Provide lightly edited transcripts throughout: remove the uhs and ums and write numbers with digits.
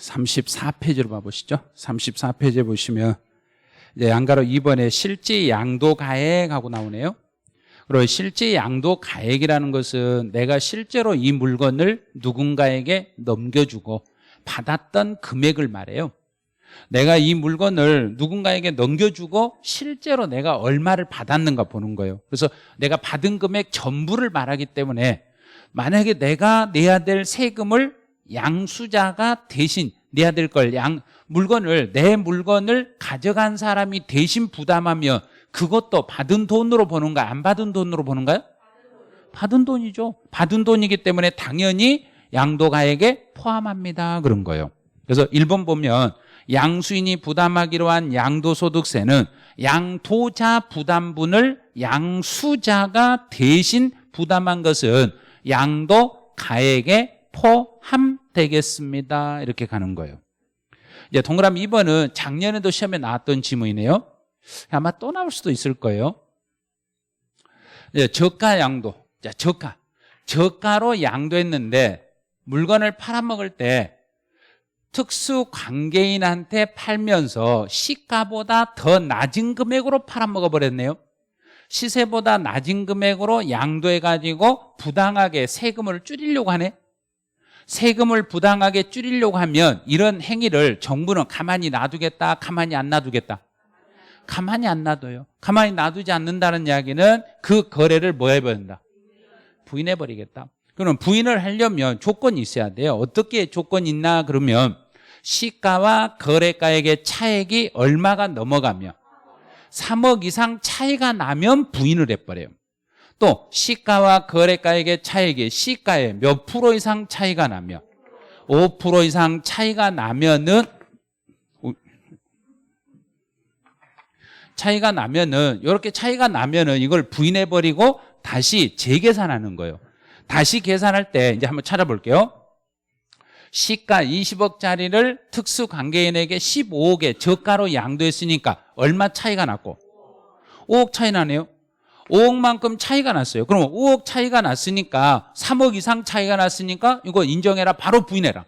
34페이지로 봐보시죠. 34페이지에 보시면 이제 양가로 2번에 실제 양도 가액하고 나오네요. 그리고 실제 양도 가액이라는 것은 내가 실제로 이 물건을 누군가에게 넘겨주고 받았던 금액을 말해요. 내가 이 물건을 누군가에게 넘겨주고 실제로 내가 얼마를 받았는가 보는 거예요. 그래서 내가 받은 금액 전부를 말하기 때문에 만약에 내가 내야 될 세금을 양수자가 대신 내야 될 걸 내 물건을 가져간 사람이 대신 부담하면 그것도 받은 돈으로 보는가 안 받은 돈으로 보는가요? 받은 돈이죠. 받은 돈이기 때문에 당연히 양도가액에 포함합니다. 그런 거예요. 그래서 1번 보면 양수인이 부담하기로 한 양도소득세는 양도자 부담분을 양수자가 대신 부담한 것은 양도가액에 포함되겠습니다. 이렇게 가는 거예요. 이제 동그라미 2번은 작년에도 시험에 나왔던 지문이네요. 아마 또 나올 수도 있을 거예요. 이제 저가 양도. 자, 저가로 양도했는데 물건을 팔아먹을 때 특수 관계인한테 팔면서 시가보다 더 낮은 금액으로 팔아먹어 버렸네요. 시세보다 낮은 금액으로 양도해가지고 부당하게 세금을 줄이려고 하네. 세금을 부당하게 줄이려고 하면 이런 행위를 정부는 가만히 놔두겠다, 가만히 안 놔두겠다? 가만히 안 놔둬요. 가만히 놔두지 않는다는 이야기는 그 거래를 뭐 해버린다? 부인해버리겠다. 그럼 부인을 하려면 조건이 있어야 돼요. 어떻게 조건이 있나 그러면 시가와 거래가액의 차액이 얼마가 넘어가면 3억 이상 차이가 나면 부인을 해버려요. 또 시가와 거래가액의 차액이 시가의 몇 프로 이상 차이가 나면 5% 이상 차이가 나면은 이렇게 차이가 나면은 이걸 부인해버리고 다시 재계산하는 거예요. 다시 계산할 때 이제 한번 찾아볼게요. 시가 20억짜리를 특수관계인에게 15억에 저가로 양도했으니까 얼마 차이가 났고 5억 차이 나네요. 5억만큼 차이가 났어요. 그럼 5억 차이가 났으니까 3억 이상 차이가 났으니까 이거 인정해라. 바로 부인해라.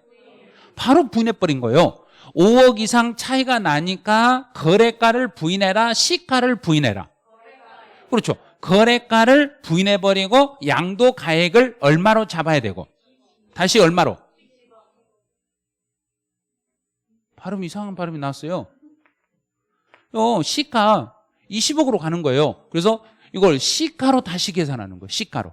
바로 부인해버린 거예요. 5억 이상 차이가 나니까 거래가를 부인해라, 시가를 부인해라. 그렇죠. 거래가를 부인해버리고 양도가액을 얼마로 잡아야 되고 다시 얼마로? 발음 이상한 발음이 나왔어요. 시가 20억으로 가는 거예요. 그래서 이걸 시가로 다시 계산하는 거예요. 시가로.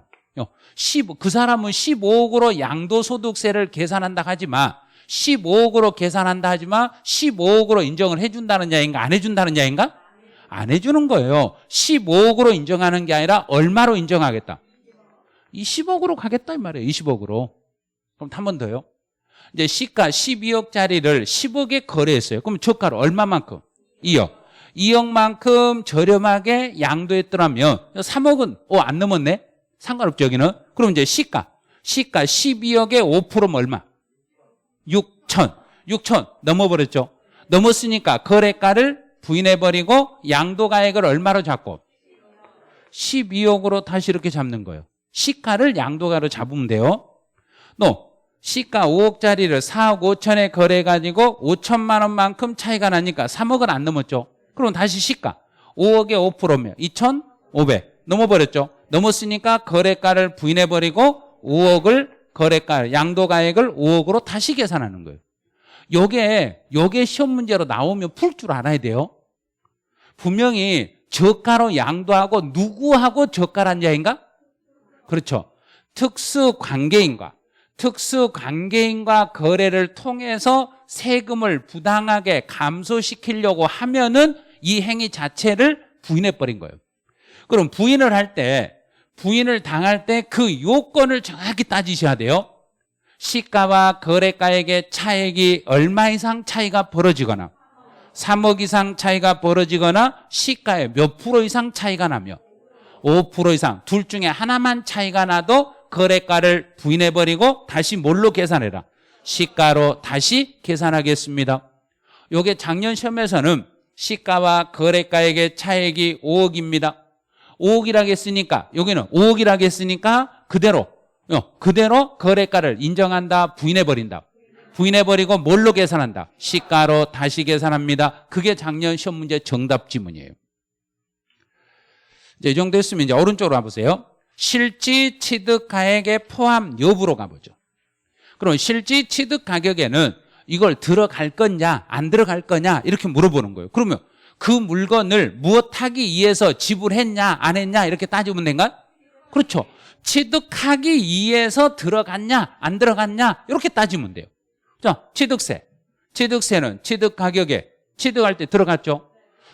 그 사람은 15억으로 양도소득세를 계산한다 하지만 15억으로 계산한다 하지만 15억으로 인정을 해준다는 야인가 안 해준다는 야인가? 안 해주는 거예요. 15억으로 인정하는 게 아니라 얼마로 인정하겠다? 20억으로 가겠다 이 말이에요. 20억으로. 그럼 한 번 더요. 이제 시가 12억짜리를 10억에 거래했어요. 그럼 저가로 얼마만큼? 2억. 2억만큼 저렴하게 양도했더라면 3억은 안 넘었네? 상관없죠 여기는. 그럼 이제 시가 12억에 5%면 얼마? 6천 넘어버렸죠. 넘었으니까 거래가를 부인해버리고 양도가액을 얼마로 잡고 12억으로 다시 이렇게 잡는 거예요. 시가를 양도가로 잡으면 돼요. 또 시가 5억짜리를 4억 5천에 거래해가지고 5천만 원만큼 차이가 나니까 3억은 안 넘었죠. 그럼 다시 시가 5억에 5%면 2,500 넘어버렸죠. 넘었으니까 거래가를 부인해버리고 5억을 거래가 양도가액을 5억으로 다시 계산하는 거예요. 요게 시험 문제로 나오면 풀 줄 알아야 돼요. 분명히 저가로 양도하고 누구하고 저가란 자인가? 그렇죠. 특수관계인과 거래를 통해서 세금을 부당하게 감소시키려고 하면은 이 행위 자체를 부인해버린 거예요. 그럼 부인을 당할 때 그 요건을 정확히 따지셔야 돼요. 시가와 거래가액의 차액이 얼마 이상 차이가 벌어지거나 3억 이상 차이가 벌어지거나 시가의 몇 프로 이상 차이가 나며 5% 이상 둘 중에 하나만 차이가 나도 거래가를 부인해버리고 다시 뭘로 계산해라? 시가로 다시 계산하겠습니다. 요게 작년 시험에서는 시가와 거래가액의 차액이 5억입니다. 5억이라고 했으니까 여기는 5억이라고 했으니까 그대로 거래가를 인정한다 부인해버린다? 부인해버리고 뭘로 계산한다? 시가로 다시 계산합니다. 그게 작년 시험 문제 정답 지문이에요. 이제 이 정도 했으면 이제 오른쪽으로 가보세요. 실지 취득 가액의 포함 여부로 가보죠. 그럼 실지 취득 가격에는 이걸 들어갈 거냐 안 들어갈 거냐 이렇게 물어보는 거예요. 그러면 그 물건을 무엇하기 위해서 지불했냐 안 했냐 이렇게 따지면 된가? 그렇죠. 취득하기 위해서 들어갔냐 안 들어갔냐 이렇게 따지면 돼요. 자, 취득세. 취득세는 취득 가격에 취득할 때 들어갔죠.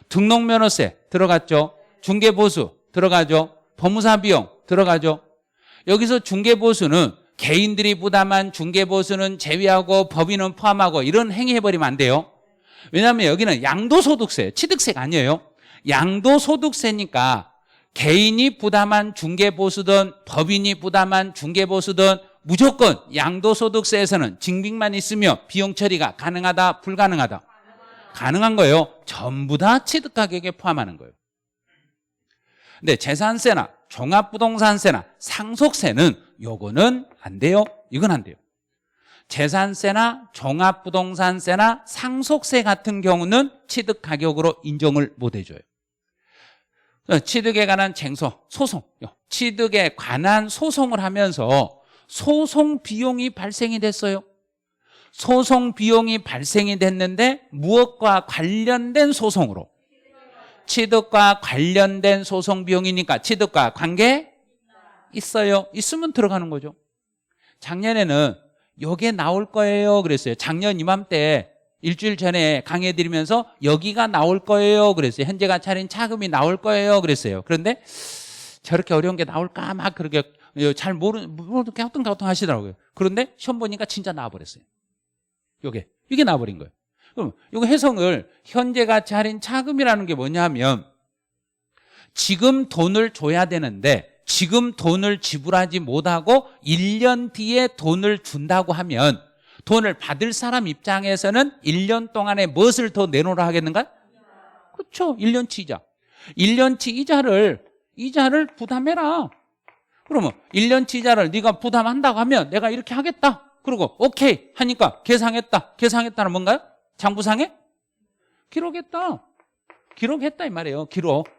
등록면허세 들어갔죠. 중개보수 들어가죠. 법무사 비용 들어가죠. 여기서 중개보수는 개인들이 부담한 중개보수는 제외하고 법인은 포함하고 이런 행위 해버리면 안 돼요. 왜냐하면 여기는 양도소득세, 취득세가 아니에요. 양도소득세니까 개인이 부담한 중개보수든 법인이 부담한 중개보수든 무조건 양도소득세에서는 증빙만 있으며 비용 처리가 가능하다, 불가능하다? 가능한 거예요. 전부 다 취득가격에 포함하는 거예요. 근데 재산세나 종합부동산세나 상속세는 요거는 안 돼요. 이건 안 돼요. 재산세나 종합부동산세나 상속세 같은 경우는 취득가격으로 인정을 못 해줘요. 취득에 관한 쟁소, 소송, 취득에 관한 소송을 하면서 소송 비용이 발생이 됐어요. 소송 비용이 발생이 됐는데 무엇과 관련된 소송으로? 취득과 관련된 소송 비용이니까 취득과 관계 있어요. 있으면 들어가는 거죠. 작년에는 요게 나올 거예요 그랬어요. 작년 이맘때 일주일 전에 강의 드리면서 여기가 나올 거예요 그랬어요. 현재가 차린 차금이 나올 거예요 그랬어요. 그런데 저렇게 어려운 게 나올까 막 그렇게 잘 모르는 갸우뚱갸우뚱 하시더라고요. 그런데 시험 보니까 진짜 나와버렸어요. 이게 나와버린 거예요. 그럼 이거 해석을 현재가 차린 차금이라는 게 뭐냐면 지금 돈을 줘야 되는데 지금 돈을 지불하지 못하고 1년 뒤에 돈을 준다고 하면 돈을 받을 사람 입장에서는 1년 동안에 무엇을 더 내놓으라 하겠는가? 그렇죠. 1년치 이자. 1년치 이자를 부담해라. 그러면 1년치 이자를 네가 부담한다고 하면 내가 이렇게 하겠다. 그리고 오케이 하니까 계상했다는 뭔가요? 장부상에? 기록했다 이 말이에요.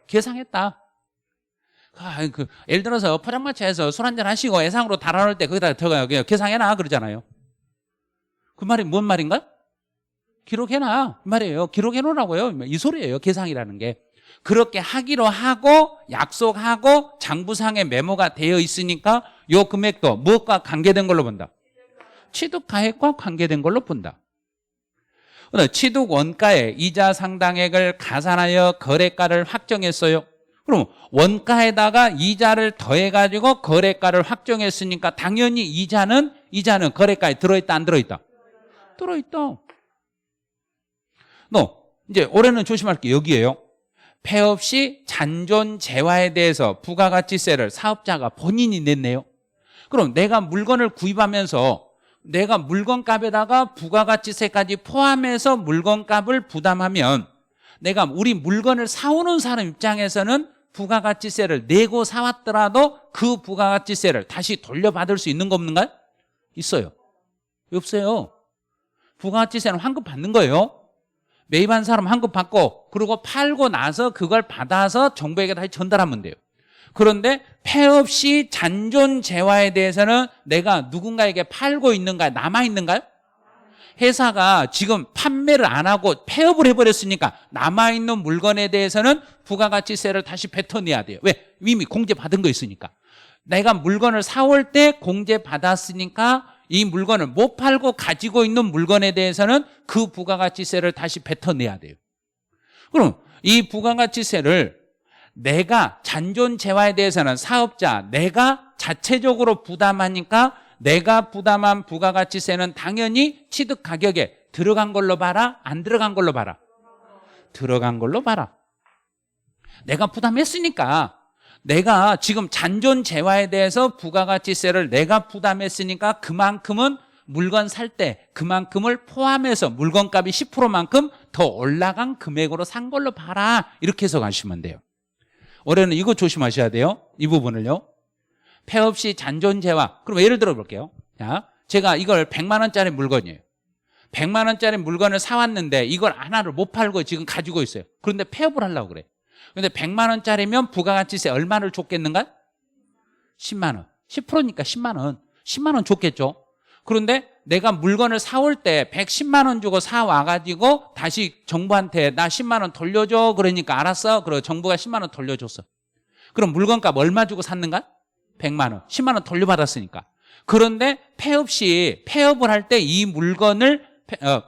계상했다. 예를 들어서 포장마차에서 술 한잔 하시고 예상으로 달아놓을 때 거기다 들어가요. 계상해놔 그러잖아요. 그 말이 뭔 말인가요? 기록해놔 이 말이에요. 기록해놓으라고요. 이 소리예요. 계상이라는 게. 그렇게 하기로 하고 약속하고 장부상에 메모가 되어 있으니까 이 금액도 무엇과 관계된 걸로 본다? 취득가액과 관계된 걸로 본다. 취득 원가에 이자 상당액을 가산하여 거래가를 확정했어요. 그럼 원가에다가 이자를 더해가지고 거래가를 확정했으니까 당연히 이자는 거래가에 들어있다 안 들어있다? 들어있다. 이제 올해는 조심할 게 여기에요. 폐업 시 잔존 재화에 대해서 부가가치세를 사업자가 본인이 냈네요. 그럼 내가 물건을 구입하면서 내가 물건값에다가 부가가치세까지 포함해서 물건값을 부담하면 내가 우리 물건을 사오는 사람 입장에서는 부가가치세를 내고 사왔더라도 그 부가가치세를 다시 돌려받을 수 있는 거 없는가요? 있어요. 없어요. 부가가치세는 환급 받는 거예요. 매입한 사람 환급 받고 그리고 팔고 나서 그걸 받아서 정부에게 다시 전달하면 돼요. 그런데 폐업 시 잔존 재화에 대해서는 내가 누군가에게 팔고 있는가요? 남아있는가요? 회사가 지금 판매를 안 하고 폐업을 해버렸으니까 남아있는 물건에 대해서는 부가가치세를 다시 뱉어내야 돼요. 왜? 이미 공제받은 거 있으니까. 내가 물건을 사올 때 공제받았으니까 이 물건을 못 팔고 가지고 있는 물건에 대해서는 그 부가가치세를 다시 뱉어내야 돼요. 그럼 이 부가가치세를 내가 잔존 재화에 대해서는 사업자 내가 자체적으로 부담하니까 내가 부담한 부가가치세는 당연히 취득 가격에 들어간 걸로 봐라 안 들어간 걸로 봐라? 들어간 걸로 봐라. 내가 부담했으니까 내가 지금 잔존 재화에 대해서 부가가치세를 내가 부담했으니까 그만큼은 물건 살 때 그만큼을 포함해서 물건값이 10%만큼 더 올라간 금액으로 산 걸로 봐라. 이렇게 해서 가시면 돼요. 올해는 이거 조심하셔야 돼요. 이 부분을요. 폐업 시 잔존 재화. 그럼 예를 들어 볼게요. 자, 제가 이걸 100만 원짜리 물건이에요. 100만 원짜리 물건을 사왔는데 이걸 하나를 못 팔고 지금 가지고 있어요. 그런데 폐업을 하려고 그래. 근데 100만 원짜리면 부가가치세 얼마를 줬겠는가? 10만 원. 10%니까 10만 원. 10만 원 줬겠죠. 그런데 내가 물건을 사올 때 110만 원 주고 사와가지고 다시 정부한테 나 10만 원 돌려줘. 그러니까 알았어. 그리고 정부가 10만 원 돌려줬어. 그럼 물건값 얼마 주고 샀는가? 100만 원. 10만 원 돌려받았으니까. 그런데 폐업을 할 때 이 물건을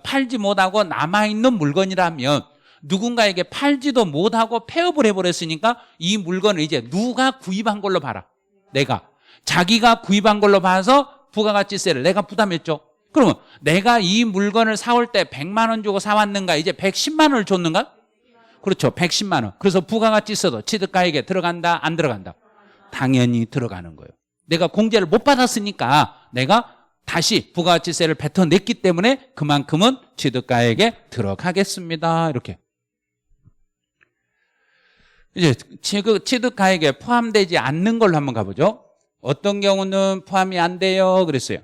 팔지 못하고 남아있는 물건이라면 누군가에게 팔지도 못하고 폐업을 해버렸으니까 이 물건을 이제 누가 구입한 걸로 봐라. 내가. 자기가 구입한 걸로 봐서 부가가치세를 내가 부담했죠. 그러면 내가 이 물건을 사올 때 100만 원 주고 사왔는가? 이제 110만 원을 줬는가? 그렇죠. 110만 원. 그래서 부가가치세도 취득가액에 들어간다? 안 들어간다? 당연히 들어가는 거예요. 내가 공제를 못 받았으니까 내가 다시 부가가치세를 뱉어냈기 때문에 그만큼은 취득가액에 들어가겠습니다. 이렇게. 이제 취득가액에 포함되지 않는 걸로 한번 가보죠. 어떤 경우는 포함이 안 돼요. 그랬어요.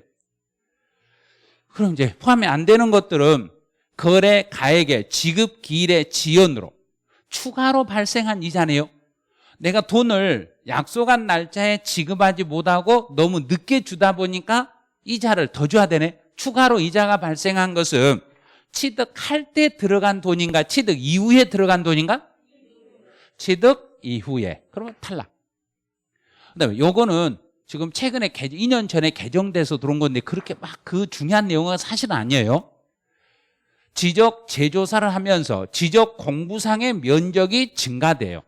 그럼 이제 포함이 안 되는 것들은 거래가액의 지급기일의 지연으로 추가로 발생한 이자네요. 내가 돈을 약속한 날짜에 지급하지 못하고 너무 늦게 주다 보니까 이자를 더 줘야 되네. 추가로 이자가 발생한 것은 취득할 때 들어간 돈인가? 취득 이후에 들어간 돈인가? 취득 이후에. 그러면 탈락. 그다음에 요거는 지금 최근에 2년 전에 개정돼서 들어온 건데 그렇게 막 그 중요한 내용은 사실은 아니에요. 지적 재조사를 하면서 지적 공부상의 면적이 증가돼요.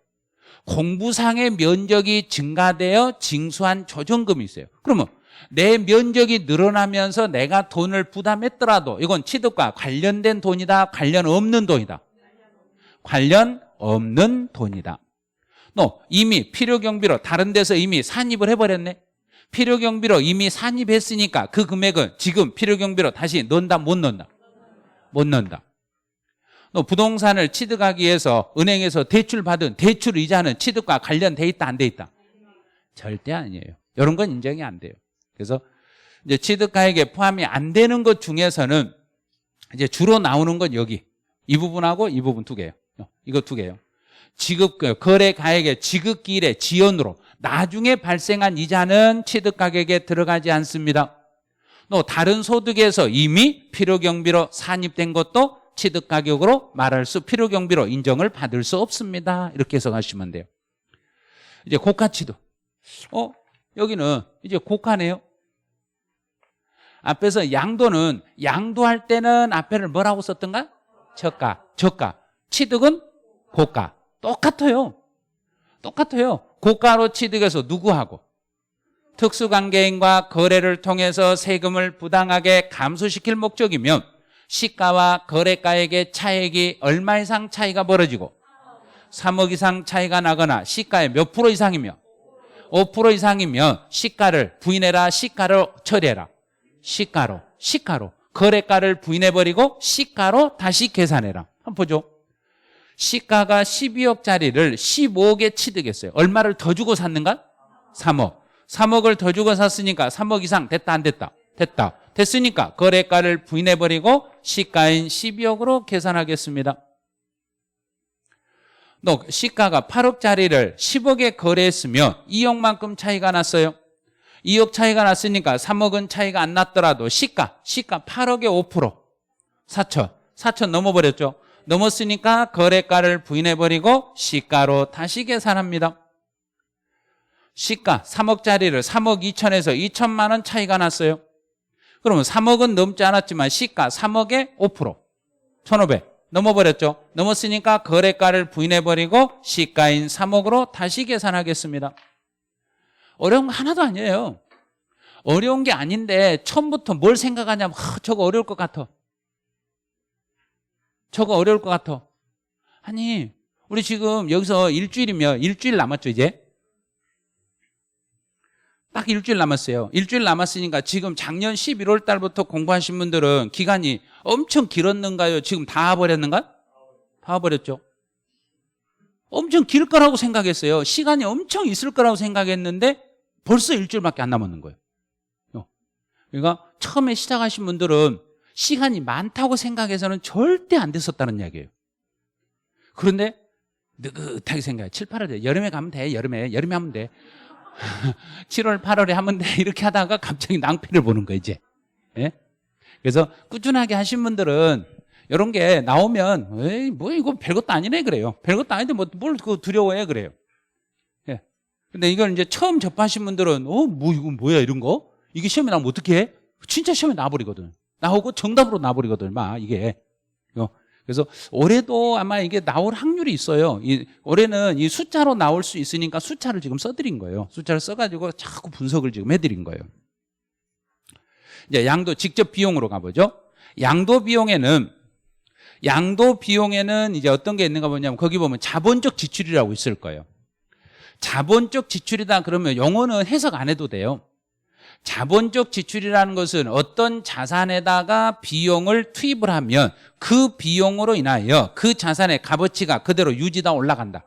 공부상의 면적이 증가되어 징수한 조정금이 있어요. 그러면 내 면적이 늘어나면서 내가 돈을 부담했더라도 이건 취득과 관련된 돈이다, 관련 없는 돈이다. 관련 없는 돈이다. 너 이미 필요경비로 다른 데서 이미 산입을 해버렸네. 필요경비로 이미 산입했으니까 그 금액은 지금 필요경비로 다시 넣는다, 못 넣는다? 못 넣는다. 너 부동산을 취득하기 위해서 은행에서 대출받은 대출 이자는 취득과 관련돼 있다, 안 돼 있다? 절대 아니에요. 이런 건 인정이 안 돼요. 그래서 이제 취득가액에 포함이 안 되는 것 중에서는 이제 주로 나오는 건 여기 이 부분하고 이 부분 두 개예요. 이거 두 개예요. 거래가액의 지급기일의 지연으로 나중에 발생한 이자는 취득가격에 들어가지 않습니다. 또 다른 소득에서 이미 필요경비로 산입된 것도 취득가격으로 말할 수, 필요경비로 인정을 받을 수 없습니다. 이렇게 해석하시면 돼요. 이제 고가취득. 여기는 이제 고가네요. 앞에서 양도는 양도할 때는 앞에를 뭐라고 썼던가? 저가. 취득은 고가. 똑같아요. 고가로 취득해서 누구하고? 특수관계인과 거래를 통해서 세금을 부당하게 감소시킬 목적이면 시가와 거래가액의 차액이 얼마 이상 차이가 벌어지고 3억 이상 차이가 나거나 시가의 몇 프로 이상이며 5% 이상이면 시가를 부인해라, 시가를 처리해라. 시가로 거래가를 부인해버리고 시가로 다시 계산해라. 한번 보죠. 시가가 12억짜리를 15억에 취득했어요. 얼마를 더 주고 샀는가? 3억을 더 주고 샀으니까 3억 이상 됐다, 안 됐다? 됐다. 됐으니까 거래가를 부인해버리고 시가인 12억으로 계산하겠습니다. 너 시가가 8억짜리를 10억에 거래했으면 2억만큼 차이가 났어요. 2억 차이가 났으니까 3억은 차이가 안 났더라도 시가 8억에 5% 4천 넘어버렸죠. 넘었으니까 거래가를 부인해버리고 시가로 다시 계산합니다. 시가 3억짜리를 3억 2천에서 2천만 원 차이가 났어요. 그러면 3억은 넘지 않았지만 시가 3억에 5% 1,500 넘어버렸죠. 넘었으니까 거래가를 부인해버리고 시가인 3억으로 다시 계산하겠습니다. 어려운 거 하나도 아니에요. 어려운 게 아닌데 처음부터 뭘 생각하냐면 저거 어려울 것 같아. 저거 어려울 것 같아. 아니 우리 지금 여기서 일주일 남았죠. 이제 딱 일주일 남았어요. 일주일 남았으니까 지금 작년 11월 달부터 공부하신 분들은 기간이 엄청 길었는가요? 지금 다 버렸는가? 다 버렸죠. 엄청 길 거라고 생각했어요. 시간이 엄청 있을 거라고 생각했는데 벌써 일주일밖에 안 남았는 거예요. 그러니까 처음에 시작하신 분들은 시간이 많다고 생각해서는 절대 안 됐었다는 이야기예요. 그런데 느긋하게 생각해. 7, 8월 돼. 여름에 가면 돼. 여름에 하면 돼. 7월, 8월에 하면 돼. 이렇게 하다가 갑자기 낭패를 보는 거예요, 이제. 예? 그래서 꾸준하게 하신 분들은 이런 게 나오면 에이, 뭐 이거 별것도 아니네 그래요. 별것도 아닌데 뭘 그거 두려워해 그래요. 예. 근데 이걸 이제 처음 접하신 분들은 뭐 이거 뭐야 이런 거? 이게 시험에 나오면 어떻게 해? 진짜 시험에 나와버리거든. 나오고 정답으로 나와버리거든, 막 이게. 그래서 올해도 아마 이게 나올 확률이 있어요. 올해는 이 숫자로 나올 수 있으니까 숫자를 지금 써드린 거예요. 숫자를 써가지고 자꾸 분석을 지금 해드린 거예요. 이제 양도 직접 비용으로 가보죠. 양도 비용에는 이제 어떤 게 있는가 보냐면 거기 보면 자본적 지출이라고 있을 거예요. 자본적 지출이다 그러면 영어는 해석 안 해도 돼요. 자본적 지출이라는 것은 어떤 자산에다가 비용을 투입을 하면 그 비용으로 인하여 그 자산의 값어치가 그대로 유지다 올라간다.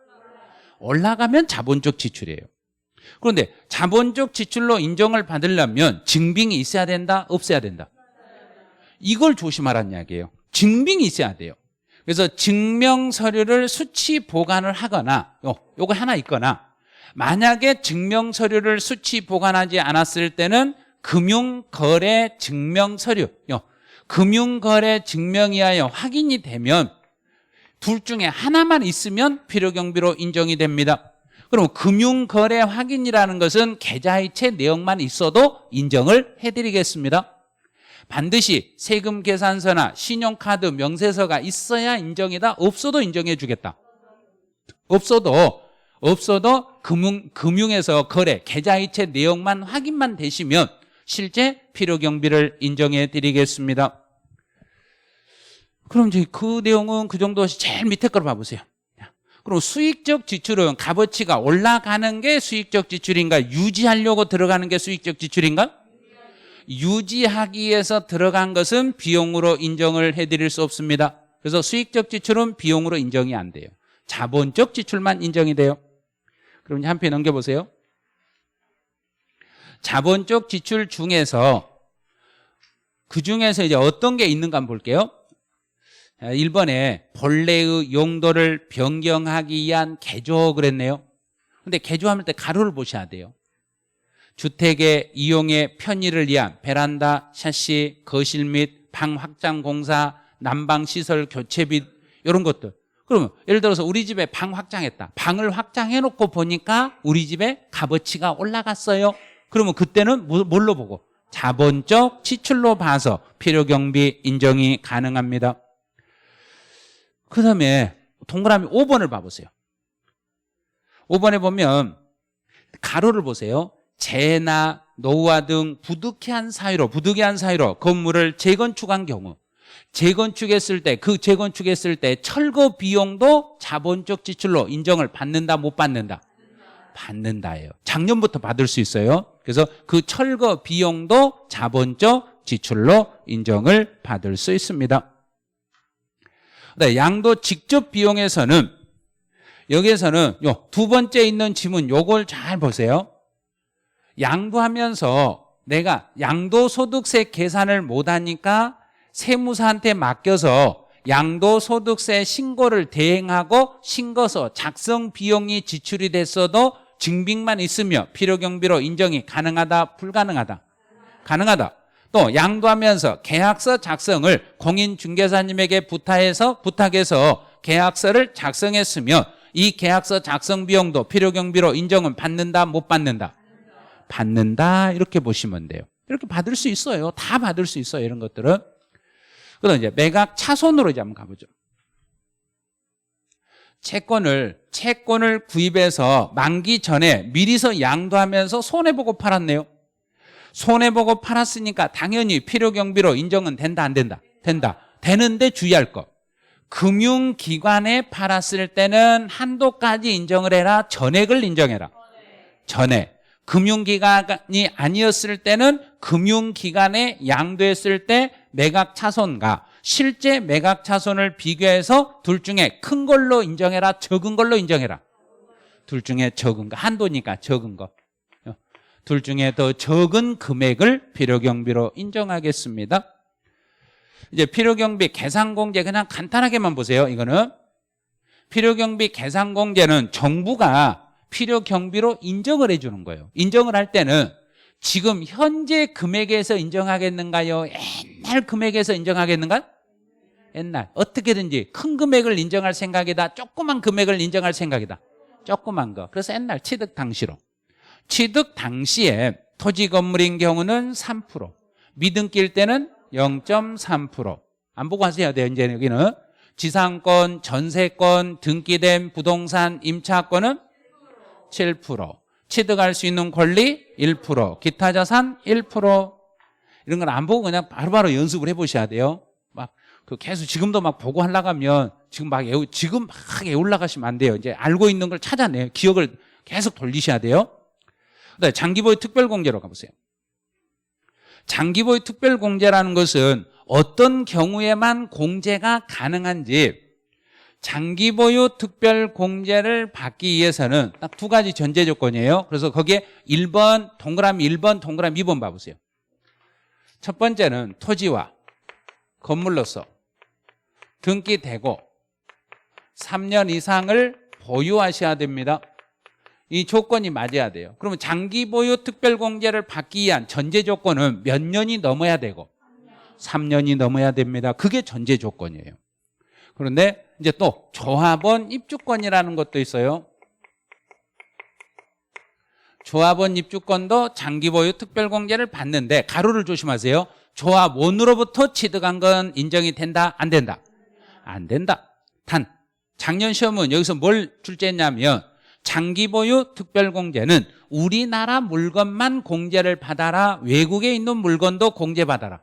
올라가면 자본적 지출이에요. 그런데 자본적 지출로 인정을 받으려면 증빙이 있어야 된다? 없어야 된다? 이걸 조심하라는 이야기예요. 증빙이 있어야 돼요. 그래서 증명서류를 수치 보관을 하거나 요거 하나 있거나 만약에 증명서류를 수치 보관하지 않았을 때는 금융거래 증명서류, 금융거래 증명이하여 확인이 되면 둘 중에 하나만 있으면 필요경비로 인정이 됩니다. 그럼 금융거래 확인이라는 것은 계좌이체 내용만 있어도 인정을 해드리겠습니다. 반드시 세금 계산서나 신용카드 명세서가 있어야 인정이다. 없어도 인정해 주겠다. 없어도 금융에서 거래, 계좌이체 내용만 확인만 되시면 실제 필요경비를 인정해 드리겠습니다. 그럼 이제 그 내용은 그 정도 제일 밑에 걸 봐보세요. 그럼 수익적 지출은 값어치가 올라가는 게 수익적 지출인가? 유지하려고 들어가는 게 수익적 지출인가? 유지하기 위해서 들어간 것은 비용으로 인정을 해드릴 수 없습니다. 그래서 수익적 지출은 비용으로 인정이 안 돼요. 자본적 지출만 인정이 돼요. 그럼 이제 한 페이지 넘겨보세요. 자본적 지출 중에서 그 중에서 이제 어떤 게 있는가 한번 볼게요. 1번에 본래의 용도를 변경하기 위한 개조 그랬네요. 근데 개조할 때 가로를 보셔야 돼요. 주택의 이용의 편의를 위한 베란다, 샤시, 거실 및 방 확장 공사, 난방 시설 교체 및 이런 것들. 그러면 예를 들어서 우리 집에 방 확장했다. 방을 확장해 놓고 보니까 우리 집에 값어치가 올라갔어요. 그러면 그때는 뭘로 보고? 자본적 지출로 봐서 필요경비 인정이 가능합니다. 그 다음에 동그라미 5번을 봐보세요. 5번에 보면 가로를 보세요. 재해나 노후화 등 부득이한 사유로 건물을 재건축한 경우 재건축했을 때 철거 비용도 자본적 지출로 인정을 받는다 못 받는다? 받는다예요. 작년부터 받을 수 있어요. 그래서 그 철거 비용도 자본적 지출로 인정을 받을 수 있습니다. 양도 직접 비용에서는 여기에서는 두 번째 있는 지문 요걸 잘 보세요. 양도하면서 내가 양도소득세 계산을 못하니까 세무사한테 맡겨서 양도소득세 신고를 대행하고 신고서 작성 비용이 지출이 됐어도 증빙만 있으며 필요경비로 인정이 가능하다, 불가능하다? 가능하다. 또 양도하면서 계약서 작성을 공인중개사님에게 부탁해서 계약서를 작성했으며 이 계약서 작성 비용도 필요경비로 인정은 받는다, 못 받는다? 받는다, 이렇게 보시면 돼요. 이렇게 받을 수 있어요. 다 받을 수 있어요, 이런 것들은. 그다음 이제 매각 차손으로 이제 한번 가보죠. 채권을 구입해서 만기 전에 미리서 양도하면서 손해보고 팔았네요. 손해보고 팔았으니까 당연히 필요경비로 인정은 된다, 안 된다? 된다. 되는데 주의할 거. 금융기관에 팔았을 때는 한도까지 인정을 해라, 전액을 인정해라. 전액. 금융기관이 아니었을 때는 금융기관에 양도했을 때 매각차손과 실제 매각차손을 비교해서 둘 중에 큰 걸로 인정해라, 적은 걸로 인정해라. 둘 중에 적은 거, 한도니까 적은 거. 둘 중에 더 적은 금액을 필요경비로 인정하겠습니다. 이제 필요경비 계산공제 그냥 간단하게만 보세요. 이거는 필요경비 계산공제는 정부가 필요경비로 인정을 해주는 거예요. 인정을 할 때는 지금 현재 금액에서 인정하겠는가요? 옛날 금액에서 인정하겠는가? 옛날. 어떻게든지 큰 금액을 인정할 생각이다. 조그만 금액을 인정할 생각이다. 조그만 거. 그래서 옛날 취득 당시로. 취득 당시에 토지 건물인 경우는 3%, 미등기일 때는 0.3%. 안 보고 하셔야 돼요. 이제 여기는 지상권, 전세권, 등기된 부동산 임차권은 7%, 취득할 수 있는 권리 1%, 기타 자산 1%. 이런 걸 안 보고 그냥 바로바로 연습을 해보셔야 돼요. 막 그 계속 지금도 막 보고 하려고 하면 지금 막 올라가시면 안 돼요. 이제 알고 있는 걸 찾아내요. 기억을 계속 돌리셔야 돼요. 그다음에 장기보유 특별공제로 가보세요. 장기보유 특별공제라는 것은 어떤 경우에만 공제가 가능한지, 장기보유 특별공제를 받기 위해서는 딱 두 가지 전제 조건이에요. 그래서 거기에 1번, 동그라미 1번, 동그라미 2번 봐보세요. 첫 번째는 토지와 건물로서 등기되고 3년 이상을 보유하셔야 됩니다. 이 조건이 맞아야 돼요. 그러면 장기보유 특별공제를 받기 위한 전제 조건은 몇 년이 넘어야 되고 3년이 넘어야 됩니다. 그게 전제 조건이에요. 그런데 이제 또 조합원 입주권이라는 것도 있어요. 조합원 입주권도 장기보유 특별공제를 받는데 가로를 조심하세요. 조합원으로부터 취득한 건 인정이 된다? 안 된다? 안 된다. 단 작년 시험은 여기서 뭘 출제했냐면 장기보유 특별공제는 우리나라 물건만 공제를 받아라. 외국에 있는 물건도 공제받아라.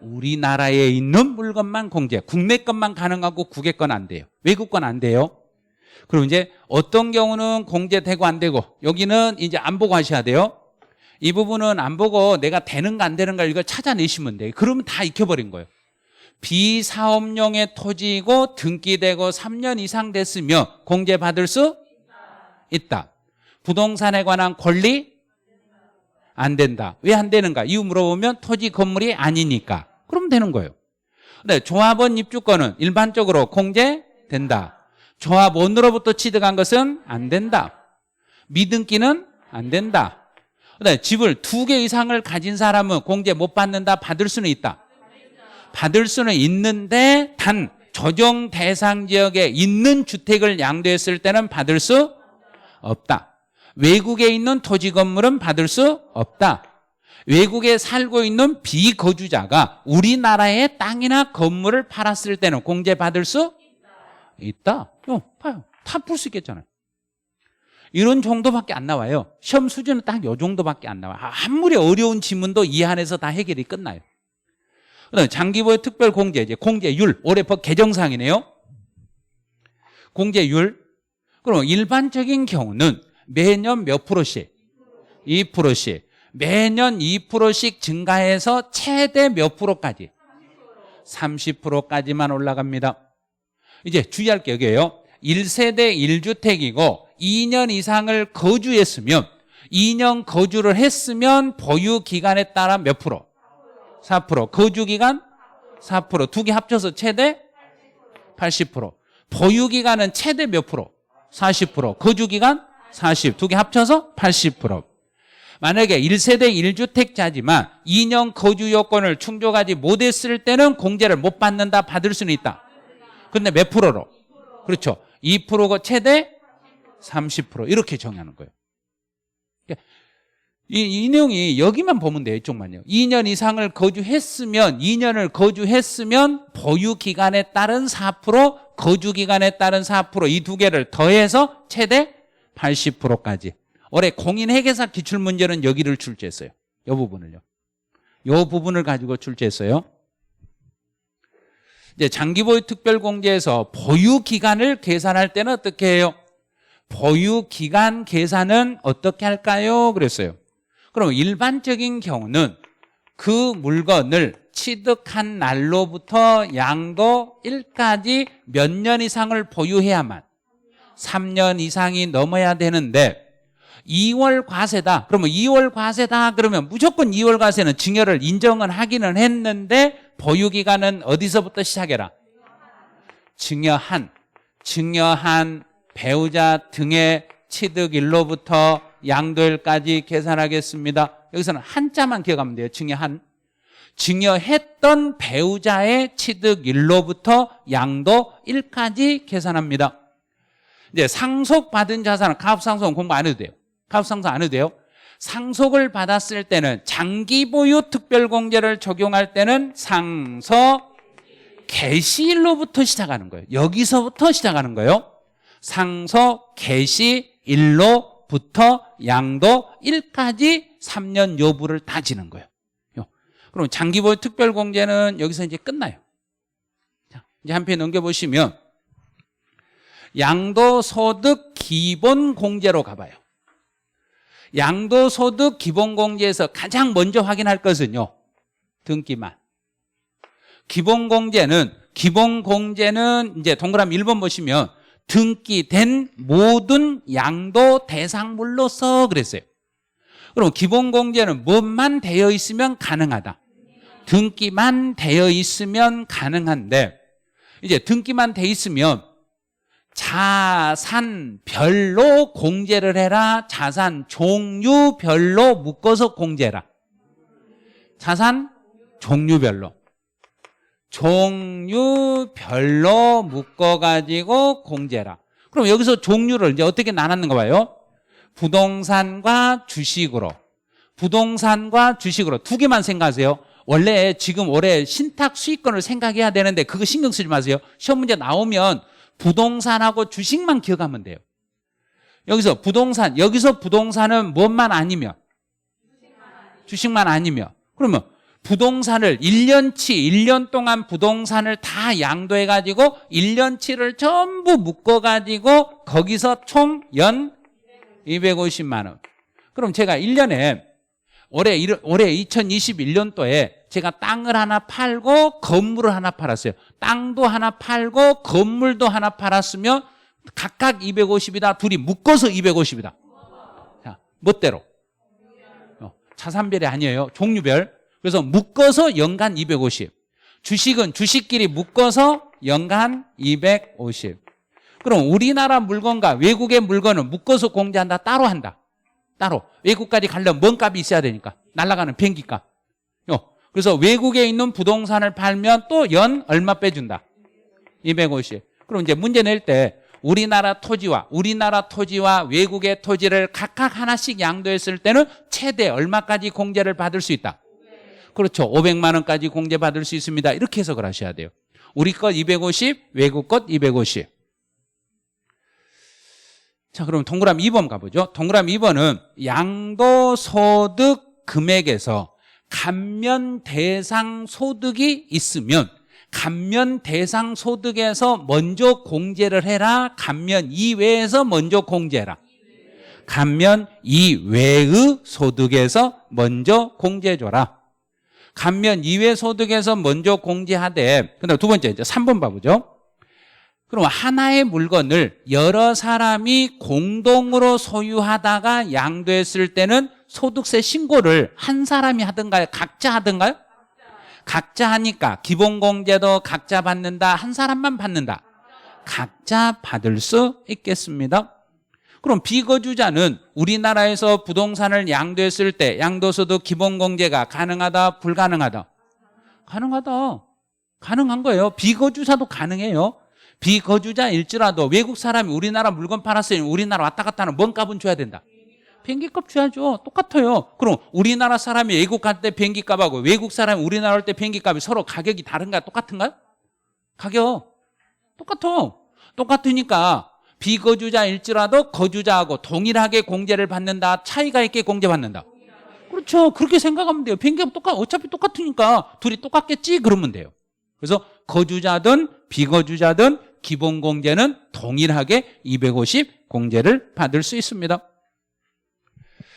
우리나라에 있는 물건만 공제. 국내 것만 가능하고 국외 건 안 돼요. 외국 건 안 돼요. 그럼 이제 어떤 경우는 공제되고 안 되고, 여기는 이제 안 보고 하셔야 돼요. 이 부분은 안 보고 내가 되는가 안 되는가 이걸 찾아내시면 돼요. 그러면 다 익혀버린 거예요. 비사업용의 토지이고 등기되고 3년 이상 됐으며 공제받을 수 있다. 부동산에 관한 권리 안 된다. 왜 안 되는가? 이유 물어보면 토지 건물이 아니니까. 그럼 되는 거예요. 근데 조합원 입주권은 일반적으로 공제된다. 조합원으로부터 취득한 것은 안 된다. 미등기는 안 된다. 근데 집을 2개 이상을 가진 사람은 공제 못 받는다. 받을 수는 있다. 받을 수는 있는데 단 조정 대상 지역에 있는 주택을 양도했을 때는 받을 수 없다. 외국에 있는 토지 건물은 받을 수 없다. 외국에 살고 있는 비거주자가 우리나라의 땅이나 건물을 팔았을 때는 공제받을 수 있다. 봐요. 다 풀 수 있겠잖아요. 이런 정도밖에 안 나와요. 시험 수준은 딱 이 정도밖에 안 나와요. 아무리 어려운 지문도 이 안에서 다 해결이 끝나요. 그다음에 장기보유 특별공제, 이제 공제율, 올해 법 개정사항이네요. 공제율. 그럼 일반적인 경우는 매년 몇 프로씩? 2%씩. 매년 2%씩 증가해서 최대 몇 프로까지? 30%까지만 올라갑니다. 이제 주의할 게 여기에요. 1세대 1주택이고 2년 이상을 거주했으면, 2년 거주를 했으면 보유 기간에 따라 몇 프로? 4%. 거주 기간 4%. 두 개 합쳐서 최대 80%. 보유 기간은 최대 몇 프로? 40%. 거주 기간 40. 두 개 합쳐서 80%. 만약에 1세대 1주택자지만 2년 거주 요건을 충족하지 못했을 때는 공제를 못 받는다. 받을 수는 있다. 근데 몇 프로로? 그렇죠. 2%가 최대 30%. 이렇게 정하는 거예요. 이 내용이 여기만 보면 돼요. 이쪽만요. 2년 이상을 거주했으면, 2년을 거주했으면 보유 기간에 따른 4%, 거주 기간에 따른 4%, 이 두 개를 더해서 최대 80%까지. 올해 공인회계사 기출문제는 여기를 출제했어요. 이 부분을요. 이 부분을 가지고 출제했어요. 이제 장기보유 특별공제에서 보유 기간을 계산할 때는 어떻게 해요? 보유 기간 계산은 어떻게 할까요? 그랬어요. 그럼 일반적인 경우는 그 물건을 취득한 날로부터 양도일까지 몇 년 이상을 보유해야만 3년 이상이 넘어야 되는데 2월 과세다. 그러면 2월 과세다. 그러면 무조건 2월 과세는 증여를 인정은 하기는 했는데 보유기간은 어디서부터 시작해라? 증여한 배우자 등의 취득일로부터 양도일까지 계산하겠습니다. 여기서는 한자만 기억하면 돼요. 증여했던 배우자의 취득일로부터 양도일까지 계산합니다. 이제 상속받은 자산은 가압상속은 공부 안 해도 돼요. 가압상속 안 해도 돼요. 상속을 받았을 때는 장기보유 특별공제를 적용할 때는 상속 개시일로부터 시작하는 거예요. 여기서부터 시작하는 거예요. 상속 개시일로부터 양도일까지 3년 여부를 따지는 거예요. 그럼 장기보유 특별공제는 여기서 이제 끝나요. 자, 이제 한 편 넘겨보시면 양도소득 기본공제로 가봐요. 양도소득 기본공제에서 가장 먼저 확인할 것은요, 등기만. 기본공제는 이제 동그라미 1번 보시면 등기된 모든 양도 대상물로서 그랬어요. 그럼 기본공제는 뭐만 되어 있으면 가능하다? 등기만 되어 있으면 가능한데, 이제 등기만 돼 있으면 자산별로 공제를 해라, 자산 종류별로 묶어서 공제해라. 자산 종류별로 묶어가지고 공제해라. 그럼 여기서 종류를 이제 어떻게 나눴는가 봐요. 부동산과 주식으로 두 개만 생각하세요. 원래 지금 올해 신탁 수익권을 생각해야 되는데 그거 신경 쓰지 마세요. 시험 문제 나오면 부동산하고 주식만 기억하면 돼요. 여기서 부동산은 뭐만 아니면? 주식만 아니면. 그러면 부동산을 1년 동안 부동산을 다 양도해가지고 1년치를 전부 묶어가지고 거기서 총 연 250만 원. 그럼 제가 1년에 올해 2021년도에 제가 땅을 하나 팔고 건물을 하나 팔았어요. 땅도 하나 팔고 건물도 하나 팔았으면 각각 250이다. 둘이 묶어서 250이다. 자, 멋대로. 자산별이 아니에요. 종류별. 그래서 묶어서 연간 250. 주식은 주식끼리 묶어서 연간 250. 그럼 우리나라 물건과 외국의 물건은 묶어서 공제한다? 따로 한다? 따로. 외국까지 가려면 뭔 값이 있어야 되니까. 날아가는 비행기 값. 그래서 외국에 있는 부동산을 팔면 또 연 얼마 빼준다? 250. 그럼 이제 문제 낼 때 우리나라 토지와 외국의 토지를 각각 하나씩 양도했을 때는 최대 얼마까지 공제를 받을 수 있다? 그렇죠. 500만 원까지 공제받을 수 있습니다. 이렇게 해석을 하셔야 돼요. 우리 것 250, 외국 것 250. 자, 그럼 동그라미 2번 가보죠. 동그라미 2번은 양도소득 금액에서 감면 대상 소득이 있으면 감면 대상 소득에서 먼저 공제를 해라. 감면 이외에서 먼저 공제해라. 감면 이외의 소득에서 먼저 공제해줘라. 감면 이외 소득에서 먼저 공제하되, 그다음 두 번째 이제 3번 봐보죠. 그럼 하나의 물건을 여러 사람이 공동으로 소유하다가 양도했을 때는 소득세 신고를 한 사람이 하든가요? 각자 하든가요? 각자 하니까 기본공제도 각자 받는다? 한 사람만 받는다? 각자 받을 수 있겠습니다. 그럼 비거주자는 우리나라에서 부동산을 양도했을 때 양도소득 기본공제가 가능하다? 불가능하다? 가능한 거예요. 비거주자도 가능해요. 비거주자일지라도 외국 사람이 우리나라 물건 팔았으니 우리나라 왔다 갔다 하는 뭔 값은 줘야 된다? 비행기값 줘야죠. 똑같아요. 그럼 우리나라 사람이 외국 갈 때 비행기값하고 외국 사람이 우리나라 올 때 비행기값이 서로 가격이 다른가요? 똑같은가요? 가격 똑같으니까 비거주자일지라도 거주자하고 동일하게 공제를 받는다? 차이가 있게 공제받는다? 그렇죠. 그렇게 생각하면 돼요. 비행기값 어차피 똑같으니까 둘이 똑같겠지? 그러면 돼요. 그래서 거주자든 비거주자든 기본공제는 동일하게 250 공제를 받을 수 있습니다.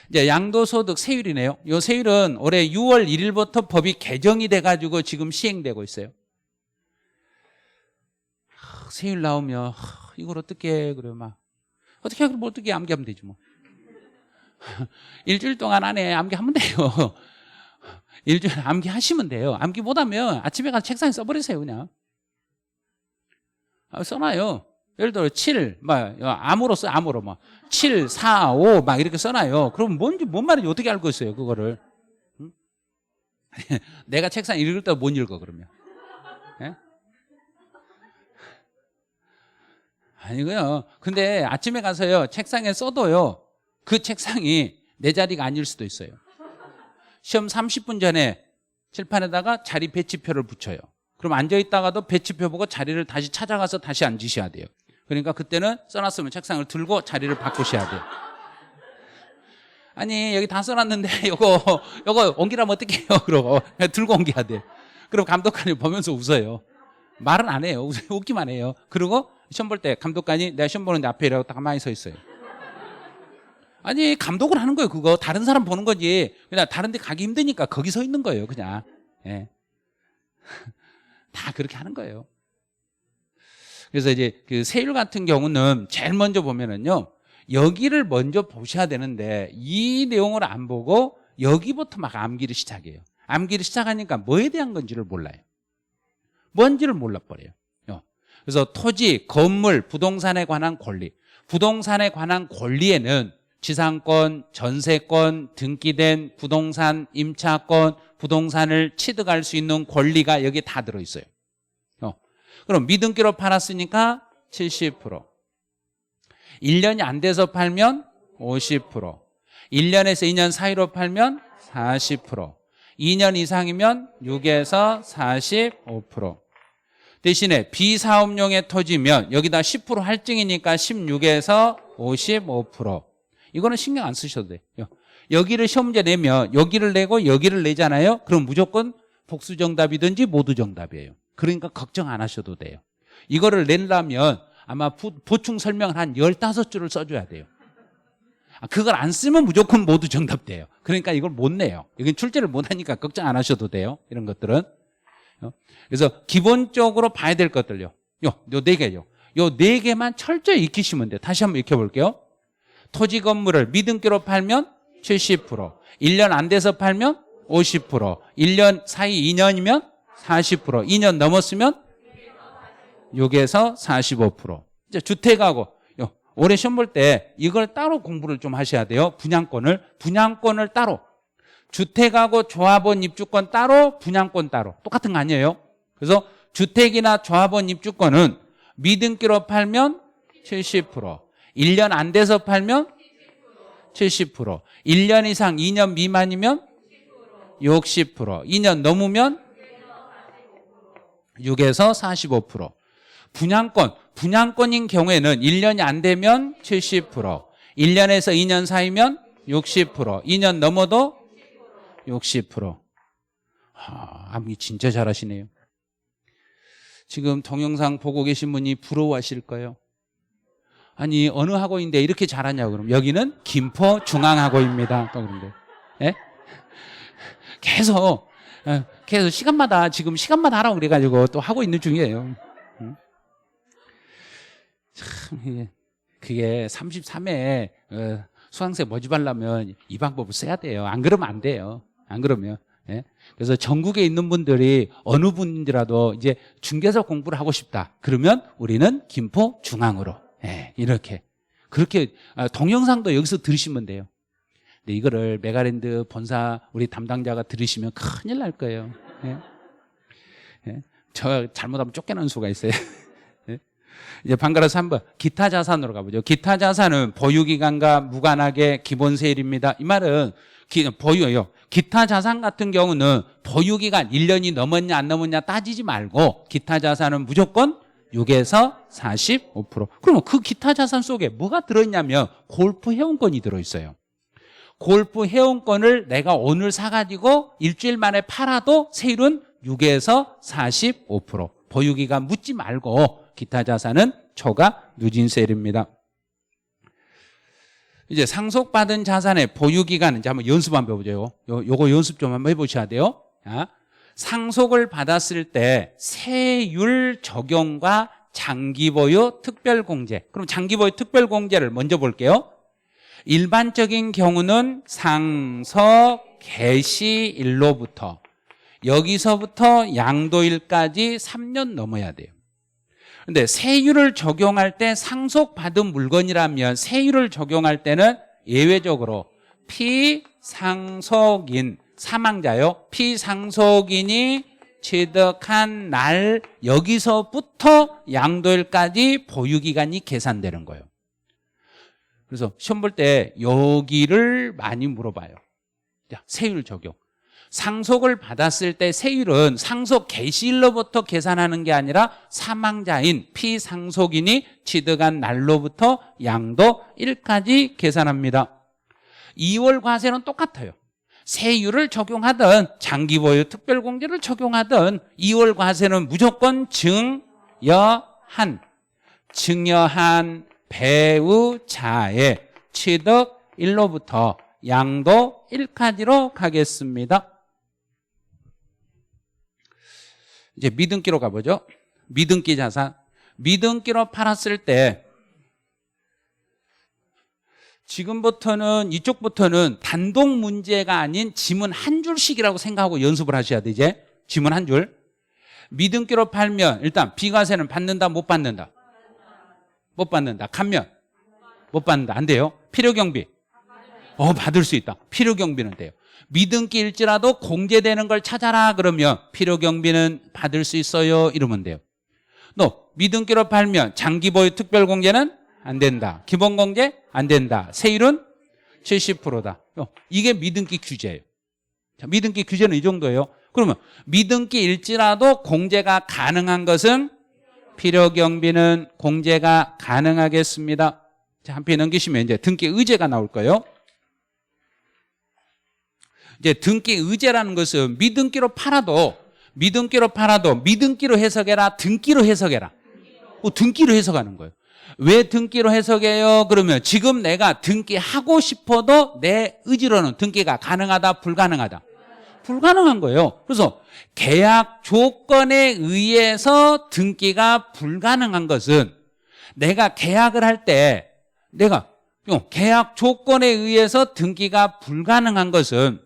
이제 양도소득 세율이네요. 이 세율은 올해 6월 1일부터 법이 개정이 돼가지고 지금 시행되고 있어요. 세율 나오면 이걸 어떻게 그래 막 어떻게 그럼 어떻게 암기하면 되지 뭐. 일주일 동안 안에 암기하면 돼요. 일주일에 암기 하시면 돼요. 암기 못하면 아침에 가서 책상에 써버리세요. 그냥 써놔요. 예를 들어 7, 암으로 써요. 암으로 7, 4, 5 막 이렇게 써놔요. 그럼 뭔 말인지 어떻게 알고 있어요, 그거를? 응? 내가 책상 읽을 때 못 읽어, 그러면. 예? 아니고요. 근데 아침에 가서요, 책상에 써도요, 그 책상이 내 자리가 아닐 수도 있어요. 시험 30분 전에 칠판에다가 자리 배치표를 붙여요. 그럼 앉아있다가도 배치표 보고 자리를 다시 찾아가서 다시 앉으셔야 돼요. 그러니까 그때는 써놨으면 책상을 들고 자리를 바꾸셔야 돼요. 아니, 여기 다 써놨는데 요거 옮기라면 어떻게 해요? 그러고 들고 옮겨야 돼. 그럼 감독관이 보면서 웃어요. 말은 안 해요. 웃기만 해요. 그리고 시험 볼 때 감독관이 내가 시험 보는데 앞에 이라고 딱 가만히 서 있어요. 아니, 감독을 하는 거예요. 그거 다른 사람 보는 거지. 그냥 다른 데 가기 힘드니까 거기 서 있는 거예요. 그냥. 예. 다 그렇게 하는 거예요. 그래서 이제 그 세율 같은 경우는 제일 먼저 보면은요, 여기를 먼저 보셔야 되는데 이 내용을 안 보고 여기부터 막 암기를 시작해요. 암기를 시작하니까 뭐에 대한 건지를 몰라요. 뭔지를 몰라버려요. 그래서 토지, 건물, 부동산에 관한 권리. 부동산에 관한 권리에는 지상권, 전세권, 등기된 부동산, 임차권, 부동산을 취득할 수 있는 권리가 여기 다 들어있어요. 그럼 미등기로 팔았으니까 70%. 1년이 안 돼서 팔면 50%. 1년에서 2년 사이로 팔면 40%. 2년 이상이면 6에서 45%. 대신에 비사업용의 토지면 여기다 10% 할증이니까 16에서 55%. 이거는 신경 안 쓰셔도 돼요. 여기를 시험 문제 내면 여기를 내고 여기를 내잖아요. 그럼 무조건 복수 정답이든지 모두 정답이에요. 그러니까 걱정 안 하셔도 돼요. 이거를 내려면 아마 보충 설명을 한 15줄을 써줘야 돼요. 그걸 안 쓰면 무조건 모두 정답 돼요. 그러니까 이걸 못 내요. 여긴 출제를 못 하니까 걱정 안 하셔도 돼요. 이런 것들은. 그래서 기본적으로 봐야 될 것들요. 요 4개요. 요 4개만 철저히 익히시면 돼요. 다시 한번 익혀볼게요. 토지 건물을 미등기로 팔면 70%, 1년 안 돼서 팔면 50%, 1년 사이 2년이면 40%, 2년 넘었으면 6에서 45%. 이제 주택하고 올해 시험 볼 때 이걸 따로 공부를 좀 하셔야 돼요. 분양권을 따로. 주택하고 조합원 입주권 따로, 분양권 따로. 똑같은 거 아니에요? 그래서 주택이나 조합원 입주권은 미등기로 팔면 70%, 1년 안 돼서 팔면 70%, 1년 이상 2년 미만이면 60%, 2년 넘으면 6에서 45%. 분양권인 경우에는 1년이 안 되면 70%, 1년에서 2년 사이면 60%, 2년 넘어도 60%. 암기 진짜 잘하시네요. 지금 동영상 보고 계신 분이 부러워하실 거예요. 아니, 어느 학원인데 이렇게 잘하냐고. 그럼 여기는 김포중앙학원입니다. 또 그런데. 예? 계속 지금 시간마다 하라고 그래가지고 또 하고 있는 중이에요. 참, 그게 33회 수강생 모집하려면 이 방법을 써야 돼요. 안 그러면 안 돼요. 안 그러면. 예? 그래서 전국에 있는 분들이 어느 분이라도 이제 중개사 공부를 하고 싶다. 그러면 우리는 김포중앙으로. 예, 이렇게. 그렇게 동영상도 여기서 들으시면 돼요. 근데 이거를 메가랜드 본사 우리 담당자가 들으시면 큰일 날 거예요. 예? 예? 저 잘못하면 쫓겨나는 수가 있어요. 예? 이제 번갈아서 한번 기타 자산으로 가보죠. 기타 자산은 보유기간과 무관하게 기본세율입니다. 이 말은 보유예요. 기타 자산 같은 경우는 보유기간 1년이 넘었냐 안 넘었냐 따지지 말고 기타 자산은 무조건 6에서 45%. 그러면 그 기타 자산 속에 뭐가 들어있냐면 골프 회원권이 들어있어요. 골프 회원권을 내가 오늘 사가지고 일주일 만에 팔아도 세율은 6에서 45%. 보유기간 묻지 말고 기타 자산은 초과 누진세율입니다. 이제 상속받은 자산의 보유기간은 이제 한번 연습 한번 해보죠. 요거 연습 좀 한번 해보셔야 돼요. 자, 상속을 받았을 때 세율 적용과 장기보유 특별공제. 그럼 장기보유 특별공제를 먼저 볼게요. 일반적인 경우는 상속, 개시일로부터 여기서부터 양도일까지 3년 넘어야 돼요. 근데 세율을 적용할 때 상속받은 물건이라면 세율을 적용할 때는 예외적으로 피상속인, 사망자요, 피상속인이 취득한 날 여기서부터 양도일까지 보유기간이 계산되는 거예요. 그래서 시험 볼 때 여기를 많이 물어봐요. 자, 세율 적용. 상속을 받았을 때 세율은 상속 개시일로부터 계산하는 게 아니라 사망자인 피상속인이 취득한 날로부터 양도일까지 계산합니다. 2월 과세는 똑같아요. 세율을 적용하든 장기보유 특별공제를 적용하든 2월 과세는 무조건 증여한 배우자의 취득일로부터 양도일까지로 가겠습니다. 이제 미등기로 가보죠. 미등기 자산. 미등기로 팔았을 때 지금부터는 이쪽부터는 단독 문제가 아닌 지문 한 줄씩이라고 생각하고 연습을 하셔야 돼. 이제 지문 한 줄. 미등기로 팔면 일단 비과세는 받는다 못 받는다? 못 받는다. 감면 못 받는다. 안 돼요. 필요경비 받을 수 있다. 필요경비는 돼요. 미등기일지라도 공제되는 걸 찾아라 그러면 필요경비는 받을 수 있어요 이러면 돼요. 또 미등기로 팔면 장기보유 특별공제는 안 된다. 기본공제 안 된다. 세율은 70%다. 이게 미등기 규제예요. 자, 미등기 규제는 이 정도예요. 그러면 미등기일지라도 공제가 가능한 것은 필요경비는 공제가 가능하겠습니다. 자, 한 페이지 넘기시면 이제 등기 의제가 나올 거예요. 이제 등기 의제라는 것은 미등기로 팔아도 미등기로 해석해라, 등기로 해석해라. 등기로 해석하는 거예요. 왜 등기로 해석해요? 그러면 지금 내가 등기하고 싶어도 내 의지로는 등기가 가능하다, 불가능하다? 불가능한 거예요. 그래서 계약 조건에 의해서 등기가 불가능한 것은 내가 계약을 할 때 계약 조건에 의해서 등기가 불가능한 것은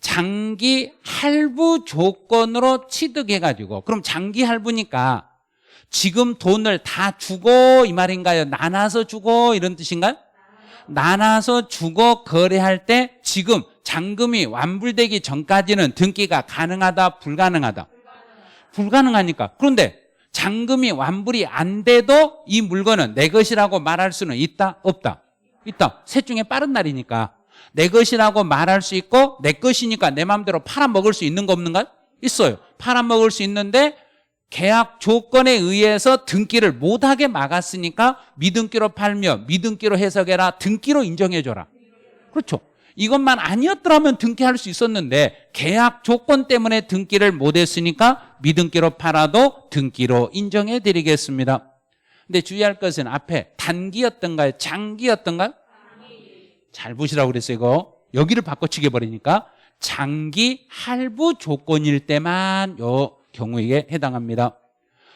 장기 할부 조건으로 취득해가지고, 그럼 장기 할부니까 지금 돈을 다 주고 이 말인가요? 나눠서 주고 이런 뜻인가요? 나눠서 주고 거래할 때 지금 잔금이 완불되기 전까지는 등기가 가능하다, 불가능하다? 불가능하니까. 그런데 잔금이 완불이 안 돼도 이 물건은 내 것이라고 말할 수는 있다, 없다? 있다. 셋 중에 빠른 날이니까 내 것이라고 말할 수 있고 내 것이니까 내 마음대로 팔아먹을 수 있는 거 없는가요? 있어요. 팔아먹을 수 있는데 계약 조건에 의해서 등기를 못하게 막았으니까 미등기로 팔며 미등기로 해석해라, 등기로 인정해줘라. 그렇죠. 이것만 아니었더라면 등기할 수 있었는데 계약 조건 때문에 등기를 못했으니까 미등기로 팔아도 등기로 인정해드리겠습니다. 근데 주의할 것은 앞에 단기였던가요? 장기였던가요? 잘 보시라고 그랬어요. 이거 여기를 바꿔치게 버리니까 장기 할부 조건일 때만 요 경우에 해당합니다.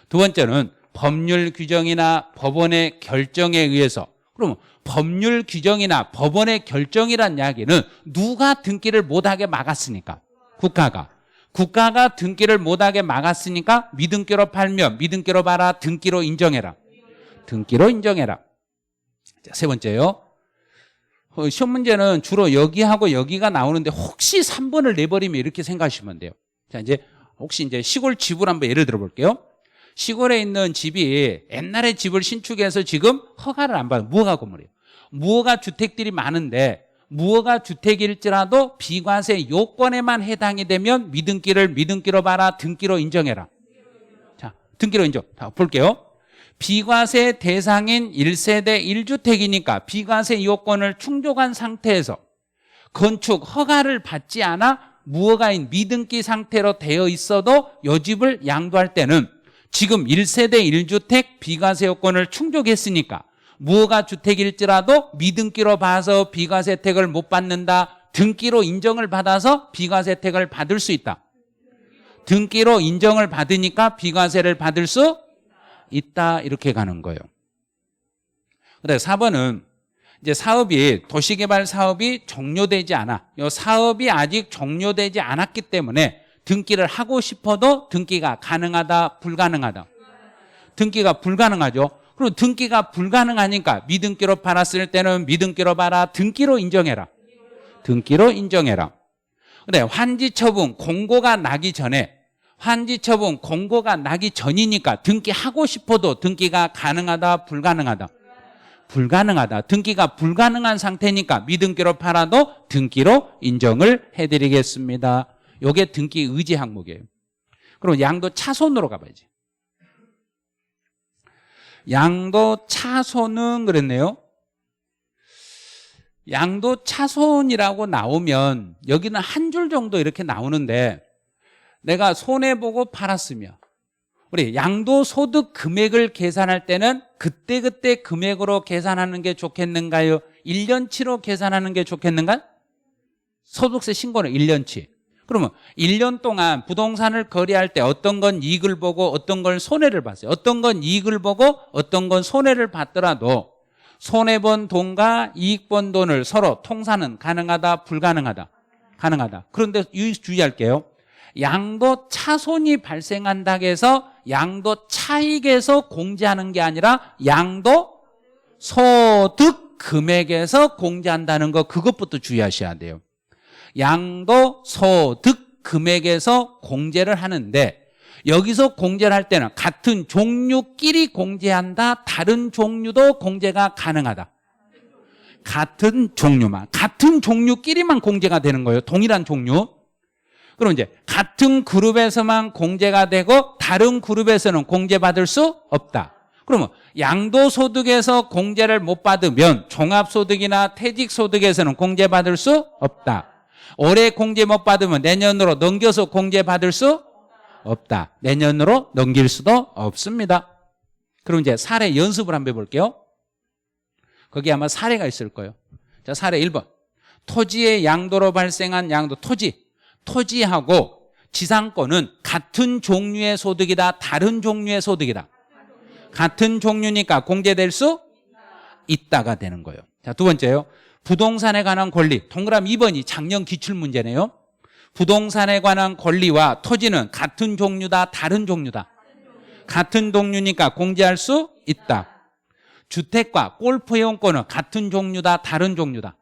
두 번째는 법률 규정이나 법원의 결정에 의해서. 그러면 법률 규정이나 법원의 결정이란 이야기는 누가 등기를 못하게 막았으니까? 국가가 등기를 못하게 막았으니까 미등기로 팔면 미등기로 팔아, 등기로 인정해라. 등기로 인정해라. 자, 세 번째요. 시험 문제는 주로 여기하고 여기가 나오는데 혹시 3번을 내버리면 이렇게 생각하시면 돼요. 자, 이제 혹시 이제 시골 집을 한번 예를 들어 볼게요. 시골에 있는 집이 옛날에 집을 신축해서 지금 허가를 안 받아요. 무허가 건물이에요. 무허가 주택들이 많은데 무허가 주택일지라도 비과세 요건에만 해당이 되면 미등기로 봐라, 등기로 인정해라. 자, 등기로 인정. 자, 볼게요. 비과세 대상인 1세대 1주택이니까 비과세 요건을 충족한 상태에서 건축 허가를 받지 않아 무허가인 미등기 상태로 되어 있어도 이 집을 양도할 때는 지금 1세대 1주택 비과세 요건을 충족했으니까 무허가 주택일지라도 미등기로 봐서 비과세 혜택을 못 받는다, 등기로 인정을 받아서 비과세 혜택을 받을 수 있다. 등기로 인정을 받으니까 비과세를 받을 수 있다, 이렇게 가는 거예요. 그다음에 4번은 이제 사업이 도시개발 사업이 종료되지 않아. 이 사업이 아직 종료되지 않았기 때문에 등기를 하고 싶어도 등기가 가능하다, 불가능하다. 등기가 불가능하죠. 그리고 등기가 불가능하니까 미등기로 팔았을 때는 미등기로 팔아, 등기로 인정해라. 등기로 인정해라. 근데 환지처분 공고가 나기 전에 환지처분 공고가 나기 전이니까 등기하고 싶어도 등기가 가능하다, 불가능하다. 불가능하다. 등기가 불가능한 상태니까 미등기로 팔아도 등기로 인정을 해드리겠습니다. 이게 등기 의지 항목이에요. 그럼 양도 차손으로 가봐야지. 양도 차손은 그랬네요. 양도 차손이라고 나오면 여기는 한 줄 정도 이렇게 나오는데 내가 손해보고 팔았으며 우리 양도소득 금액을 계산할 때는 그때그때 금액으로 계산하는 게 좋겠는가요? 1년치로 계산하는 게 좋겠는가? 소득세 신고는 1년치. 그러면 1년 동안 부동산을 거래할 때 어떤 건 이익을 보고 어떤 건 손해를 봤어요. 어떤 건 이익을 보고 어떤 건 손해를 봤더라도 손해본 돈과 이익 본 돈을 서로 통산은 가능하다, 불가능하다? 가능하다. 그런데 주의할게요. 양도 차손이 발생한다고 해서 양도 차익에서 공제하는 게 아니라 양도 소득 금액에서 공제한다는 거, 그것부터 주의하셔야 돼요. 양도 소득 금액에서 공제를 하는데 여기서 공제를 할 때는 같은 종류끼리 공제한다, 다른 종류도 공제가 가능하다. 같은 종류만, 같은 종류끼리만 공제가 되는 거예요. 동일한 종류. 그럼 이제 같은 그룹에서만 공제가 되고 다른 그룹에서는 공제받을 수 없다. 그러면 양도소득에서 공제를 못 받으면 종합소득이나 퇴직소득에서는 공제받을 수 없다. 올해 공제 못 받으면 내년으로 넘겨서 공제받을 수 없다. 내년으로 넘길 수도 없습니다. 그럼 이제 사례 연습을 한번 해볼게요. 거기 아마 사례가 있을 거예요. 자, 사례 1번. 토지의 양도로 발생한 양도, 토지하고 지상권은 같은 종류의 소득이다, 다른 종류의 소득이다. 같은 종류니까 공제될 수 있다가 되는 거예요. 자, 두 번째요. 부동산에 관한 권리. 동그라미 2번이 작년 기출문제네요. 부동산에 관한 권리와 토지는 같은 종류다, 다른 종류다. 같은 종류니까 공제할 수 있다. 주택과 골프 이용권은 같은 종류다, 다른 종류다.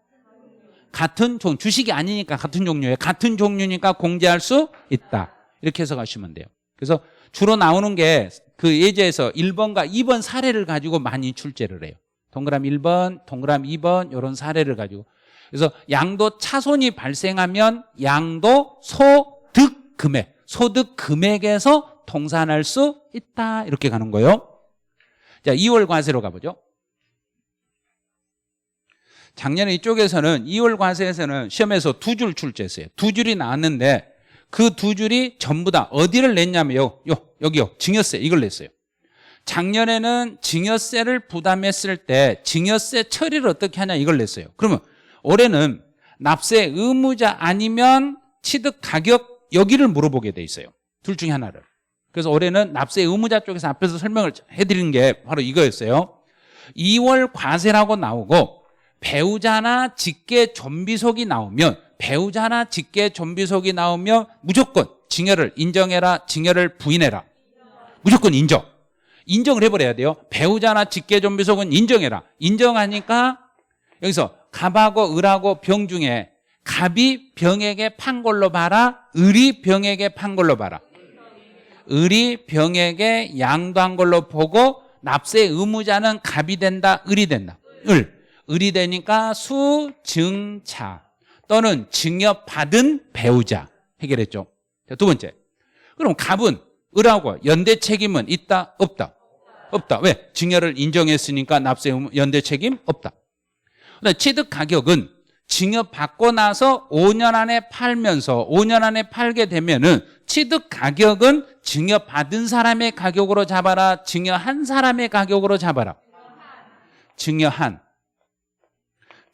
같은 종류, 주식이 아니니까 같은 종류예요. 같은 종류니까 공제할 수 있다. 이렇게 해서 가시면 돼요. 그래서 주로 나오는 게 그 예제에서 1번과 2번 사례를 가지고 많이 출제를 해요. 동그라미 1번, 동그라미 2번 이런 사례를 가지고. 그래서 양도 차손이 발생하면 양도 소득 금액, 소득 금액에서 통산할 수 있다. 이렇게 가는 거예요. 자, 2월 과세로 가보죠. 작년에 이쪽에서는 2월 과세에서는 시험에서 두 줄 출제했어요. 두 줄이 나왔는데 그 두 줄이 전부 다 어디를 냈냐면 여기요. 증여세 이걸 냈어요. 작년에는 증여세를 부담했을 때 증여세 처리를 어떻게 하냐 이걸 냈어요. 그러면 올해는 납세 의무자 아니면 취득 가격 여기를 물어보게 돼 있어요. 둘 중에 하나를. 그래서 올해는 납세 의무자 쪽에서 앞에서 설명을 해드리는 게 바로 이거였어요. 2월 과세라고 나오고 배우자나 직계 존비속이 나오면 배우자나 직계 존비속이 나오면 무조건 증여를 인정해라, 증여를 부인해라. 무조건 인정. 인정을 해버려야 돼요. 배우자나 직계 존비속은 인정해라. 인정하니까 여기서 갑하고 을하고 병 중에 갑이 병에게 판 걸로 봐라, 을이 병에게 판 걸로 봐라. 을이 병에게 양도한 걸로 보고 납세 의무자는 갑이 된다, 을이 된다. 을이 되니까 수증차 또는 증여받은 배우자 해결했죠. 자, 두 번째. 그럼 갑은 을하고 연대 책임은 있다, 없다? 없다. 왜? 증여를 인정했으니까 납세 연대 책임 없다. 취득 가격은 증여받고 나서 5년 안에 팔면서 5년 안에 팔게 되면은 취득 가격은 증여받은 사람의 가격으로 잡아라, 증여한 사람의 가격으로 잡아라.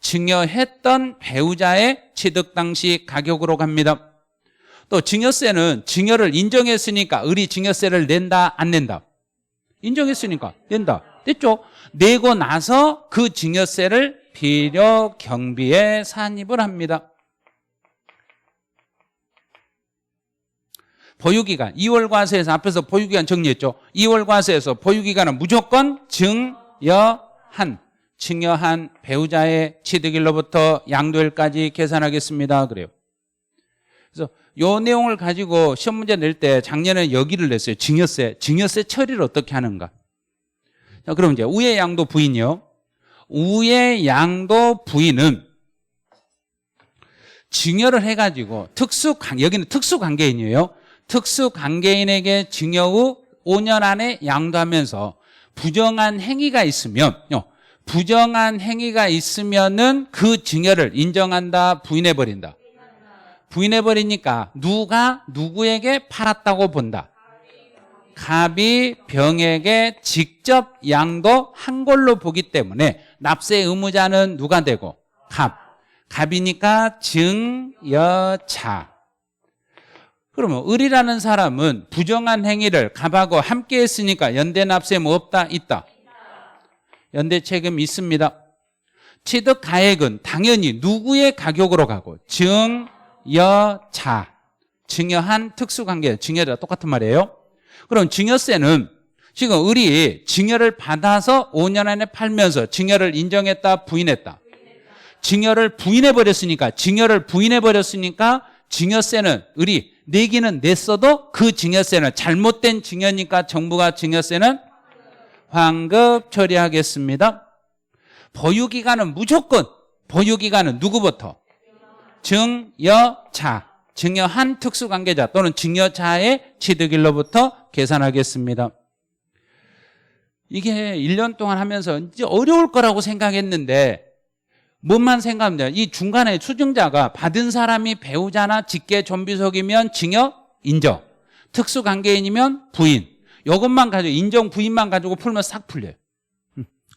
증여했던 배우자의 취득 당시 가격으로 갑니다. 또 증여세는 증여를 인정했으니까 을이 증여세를 낸다, 안 낸다? 인정했으니까 낸다. 됐죠? 내고 나서 그 증여세를 필요 경비에 산입을 합니다. 보유기간 2월 과세에서 앞에서 보유기간 정리했죠. 2월 과세에서 보유기간은 무조건 증여한 배우자의 취득일로부터 양도일까지 계산하겠습니다. 그래요. 그래서 요 내용을 가지고 시험 문제 낼 때 작년에 여기를 냈어요. 증여세 처리를 어떻게 하는가. 자, 그럼 이제 우의 양도 부인이요. 우의 양도 부인은 증여를 해가지고 여기는 특수관계인이에요. 특수관계인에게 증여 후 5년 안에 양도하면서 부정한 행위가 있으면은 그 증여를 인정한다, 부인해버린다. 부인해버리니까 누가 누구에게 팔았다고 본다. 갑이 병에게 직접 양도한 걸로 보기 때문에 납세 의무자는 누가 되고? 갑이니까 증여차. 그러면 을이라는 사람은 부정한 행위를 갑하고 함께 했으니까 연대 납세 뭐 없다? 있다. 연대 책임 있습니다. 취득 가액은 당연히 누구의 가격으로 가고? 증여차. 증여한 특수관계. 증여자 똑같은 말이에요. 그럼 증여세는 지금 을이 증여를 받아서 5년 안에 팔면서 증여를 인정했다, 부인했다. 증여를 부인해버렸으니까 증여세는 을이 내기는 냈어도 그 증여세는 잘못된 증여니까 정부가 증여세는 환급 처리하겠습니다. 보유기간은 누구부터? 증여한 특수관계자 또는 증여자의 취득일로부터 계산하겠습니다. 이게 1년 동안 하면서 이제 어려울 거라고 생각했는데 뭔만 생각하면 이 중간에 수증자가 받은 사람이 배우자나 직계 존비속이면 증여, 인정. 특수관계인이면 부인. 이것만 가지고 인정, 부인만 가지고 풀면 싹 풀려요.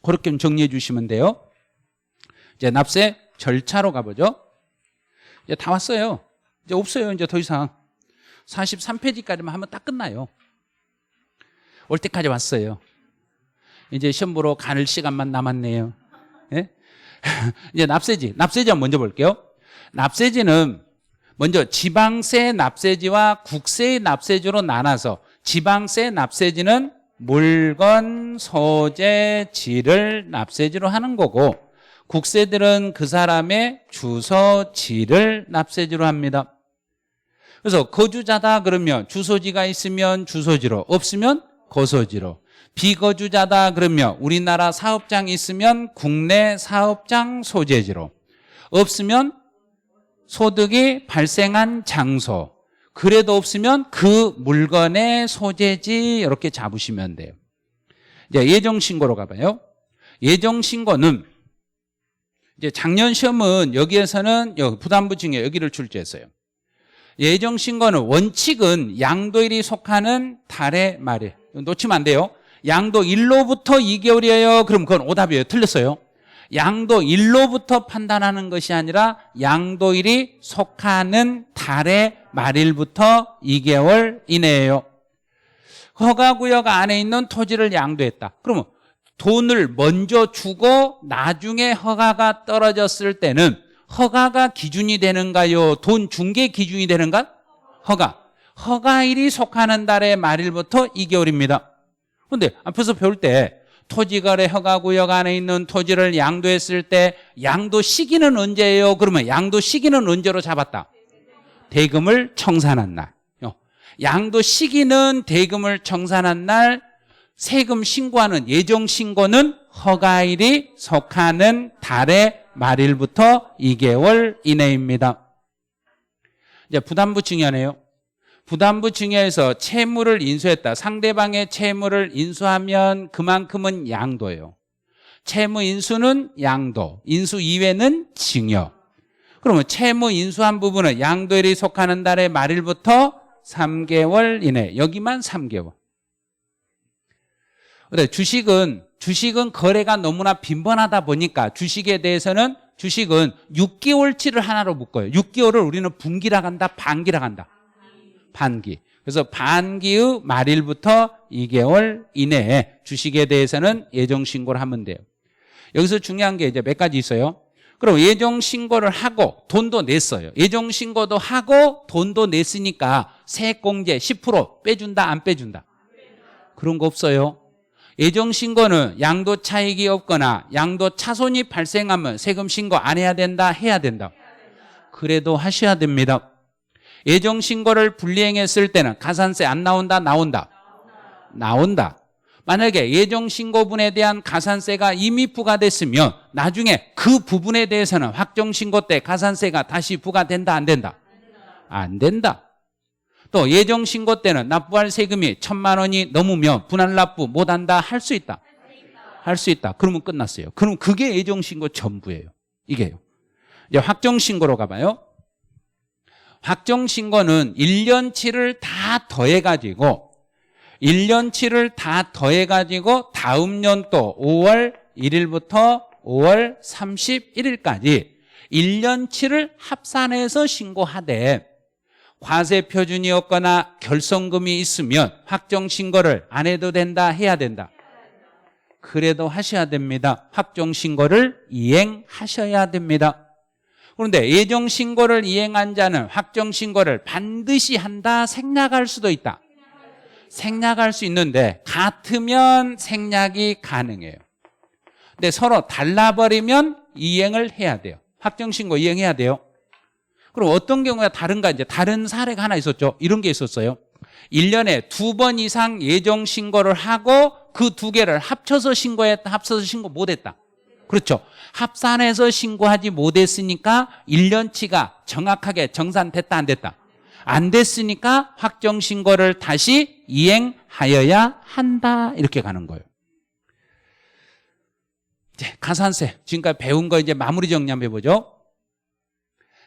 그렇게 좀 정리해 주시면 돼요. 이제 납세 절차로 가보죠. 이제 다 왔어요. 이제 없어요. 이제 더 이상 43페이지까지만 하면 딱 끝나요. 올 때까지 왔어요. 이제 시험 보러 가는 시간만 남았네요. 예? 이제 납세지 한번 먼저 볼게요. 납세지는 먼저 지방세 납세지와 국세의 납세지로 나눠서 지방세 납세지는 물건, 소재, 지를 납세지로 하는 거고 국세들은 그 사람의 주소, 지를 납세지로 합니다. 그래서 거주자다 그러면 주소지가 있으면 주소지로, 없으면 거소지로. 비거주자다 그러면 우리나라 사업장이 있으면 국내 사업장 소재지로, 없으면 소득이 발생한 장소, 그래도 없으면 그 물건의 소재지 이렇게 잡으시면 돼요. 이제 예정신고로 가봐요. 예정신고는 이제 작년 시험은 여기에서는 부담부 증여 여기를 출제했어요. 예정신고는 원칙은 양도일이 속하는 달의 말이에요. 놓치면 안 돼요. 양도일로부터 2개월이에요. 그럼 그건 오답이에요. 틀렸어요. 양도일로부터 판단하는 것이 아니라 양도일이 속하는 달의 말일부터 2개월 이내예요. 허가구역 안에 있는 토지를 양도했다. 그러면 돈을 먼저 주고 나중에 허가가 떨어졌을 때는 허가가 기준이 되는가요? 돈 준 게 기준이 되는가? 허가일이 속하는 달의 말일부터 2개월입니다. 그런데 앞에서 배울 때 토지거래 허가구역 안에 있는 토지를 양도했을 때 양도 시기는 언제예요? 그러면 양도 시기는 언제로 잡았다? 대금을 청산한 날. 양도 시기는 대금을 청산한 날, 세금 신고하는 예정 신고는 허가일이 속하는 달의 말일부터 2개월 이내입니다. 이제 부담부 증여네요. 부담부 증여에서 채무를 인수했다. 상대방의 채무를 인수하면 그만큼은 양도예요. 채무 인수는 양도, 인수 이외는 증여. 그러면 채무 인수한 부분은 양도일이 속하는 달의 말일부터 3개월 이내. 여기만 3개월. 근데 주식은 거래가 너무나 빈번하다 보니까 주식에 대해서는 주식은 6개월치를 하나로 묶어요. 6개월을 우리는 분기라 한다, 반기라 한다. 반기. 그래서 반기의 말일부터 2개월 이내에 주식에 대해서는 예정신고를 하면 돼요. 여기서 중요한 게 이제 몇 가지 있어요. 그럼 예정 신고를 하고 돈도 냈어요. 예정 신고도 하고 돈도 냈으니까 세액공제 10% 빼준다, 안 빼준다? 그런 거 없어요. 예정 신고는 양도 차익이 없거나 양도 차손이 발생하면 세금 신고 안 해야 된다, 해야 된다? 그래도 하셔야 됩니다. 예정 신고를 불이행했을 때는 가산세 안 나온다, 나온다? 나온다. 만약에 예정 신고분에 대한 가산세가 이미 부과됐으면 나중에 그 부분에 대해서는 확정 신고 때 가산세가 다시 부과된다, 안 된다? 안 된다. 또 예정 신고 때는 납부할 세금이 1,000만 원이 넘으면 분할 납부 못한다, 할 수 있다? 할 수 있다. 그러면 끝났어요. 그럼 그게 예정 신고 전부예요. 이게요. 이제 확정 신고로 가봐요. 확정 신고는 1년치를 다 더해가지고 1년치를 다 더해가지고 다음 연도 5월 1일부터 5월 31일까지 1년치를 합산해서 신고하되 과세 표준이 없거나 결손금이 있으면 확정 신고를 안 해도 된다, 해야 된다? 그래도 하셔야 됩니다. 확정 신고를 이행하셔야 됩니다. 그런데 예정 신고를 이행한 자는 확정 신고를 반드시 한다, 생략할 수도 있다? 생략할 수 있는데 같으면 생략이 가능해요. 근데 서로 달라버리면 이행을 해야 돼요. 확정신고 이행해야 돼요. 그럼 어떤 경우가 다른가? 이제 다른 사례가 하나 있었죠. 이런 게 있었어요. 1년에 2번 이상 예정 신고를 하고 그 두 개를 합쳐서 신고했다, 합쳐서 신고 못했다. 그렇죠. 합산해서 신고하지 못했으니까 1년치가 정확하게 정산됐다, 안 됐다? 안 됐으니까 확정 신고를 다시 이행하여야 한다, 이렇게 가는 거예요. 이제 가산세, 지금까지 배운 거 이제 마무리 정리 한번 해보죠.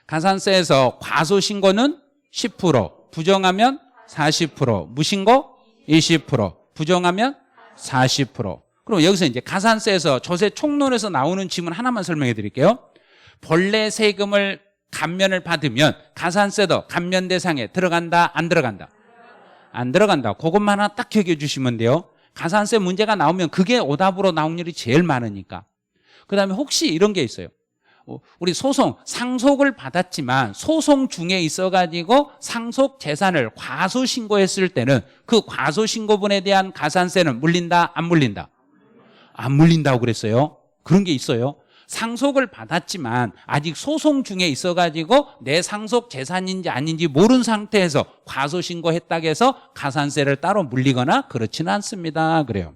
가산세에서 과소 신고는 10%, 부정하면 40%, 무신고 20%, 부정하면 40%. 그럼 여기서 이제 가산세에서 조세 총론에서 나오는 질문 하나만 설명해 드릴게요. 본래 세금을 감면을 받으면 가산세도 감면 대상에 들어간다, 안 들어간다? 안 들어간다. 그것만 하나 딱 기억해 주시면 돼요. 가산세 문제가 나오면 그게 오답으로 나올 일이 제일 많으니까. 그 다음에 혹시 이런 게 있어요. 우리 소송, 상속을 받았지만 소송 중에 있어가지고 상속 재산을 과소신고했을 때는 그 과소신고분에 대한 가산세는 물린다, 안 물린다? 안 물린다고 그랬어요. 그런 게 있어요. 상속을 받았지만 아직 소송 중에 있어가지고 내 상속 재산인지 아닌지 모르는 상태에서 과소신고했다고 해서 가산세를 따로 물리거나 그렇지는 않습니다. 그래요.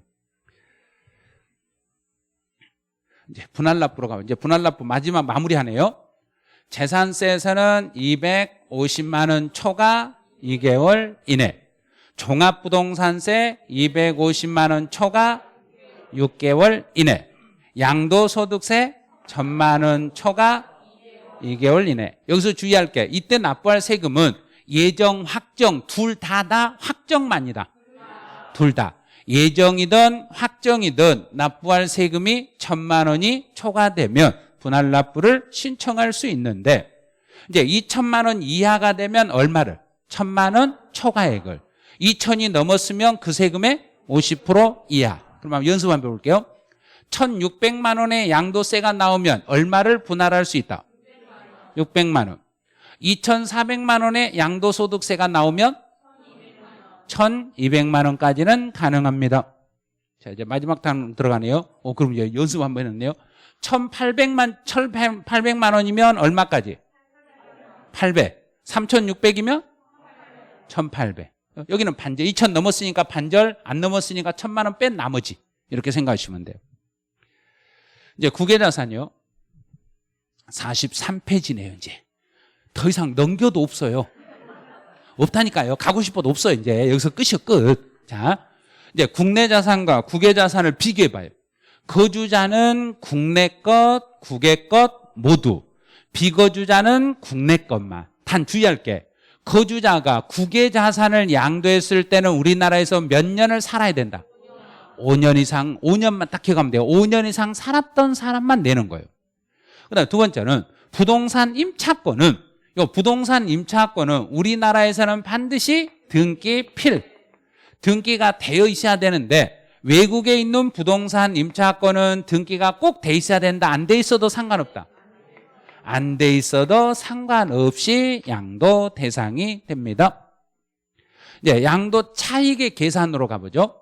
이제 분할납부로 가면 이제 분할납부 마지막 마무리하네요. 재산세에서는 250만 원 초과 2개월 이내, 종합부동산세 250만 원 초과 6개월 이내, 양도소득세 1,000만 원 초과 2개월 이내. 여기서 주의할 게 이때 납부할 세금은 예정, 확정 둘 다 확정만이다. 둘 다. 예정이든 확정이든 납부할 세금이 1,000만 원이 초과되면 분할 납부를 신청할 수 있는데 이제 2,000만 원 이하가 되면 얼마를? 1,000만 원 초과액을. 2,000이 넘었으면 그 세금의 50% 이하. 그럼 연습 한번 해볼게요. 1,600만 원의 양도세가 나오면 얼마를 분할할 수 있다? 600만 원. 2,400만 원의 양도소득세가 나오면 1,200만 원까지는 가능합니다. 자, 이제 마지막 단원 들어가네요. 그럼 이제 연습 한번 해놓네요. 1,800만 원이면 얼마까지? 800. 3,600이면 1,800. 여기는 반절. 2,000 넘었으니까 반절, 안 넘었으니까 1,000만 원 뺀 나머지. 이렇게 생각하시면 돼요. 이제 국외자산이요. 43페이지네요, 이제. 더 이상 넘겨도 없어요. 없다니까요. 가고 싶어도 없어요, 이제. 여기서 끝이요, 끝. 자, 이제 국내 자산과 국외 자산을 비교해 봐요. 거주자는 국내 것, 국외 것 모두. 비거주자는 국내 것만. 단 주의할 게 거주자가 국외 자산을 양도했을 때는 우리나라에서 몇 년을 살아야 된다? 5년 이상, 5년만 딱 기억하면 돼요. 5년 이상 살았던 사람만 내는 거예요. 그 다음에 두 번째는 부동산 임차권은, 이 부동산 임차권은 우리나라에서는 반드시 등기가 되어 있어야 되는데 외국에 있는 부동산 임차권은 등기가 꼭 돼 있어야 된다. 안 돼 있어도 상관없다. 안 돼 있어도 상관없이 양도 대상이 됩니다. 이제 양도 차익의 계산으로 가보죠.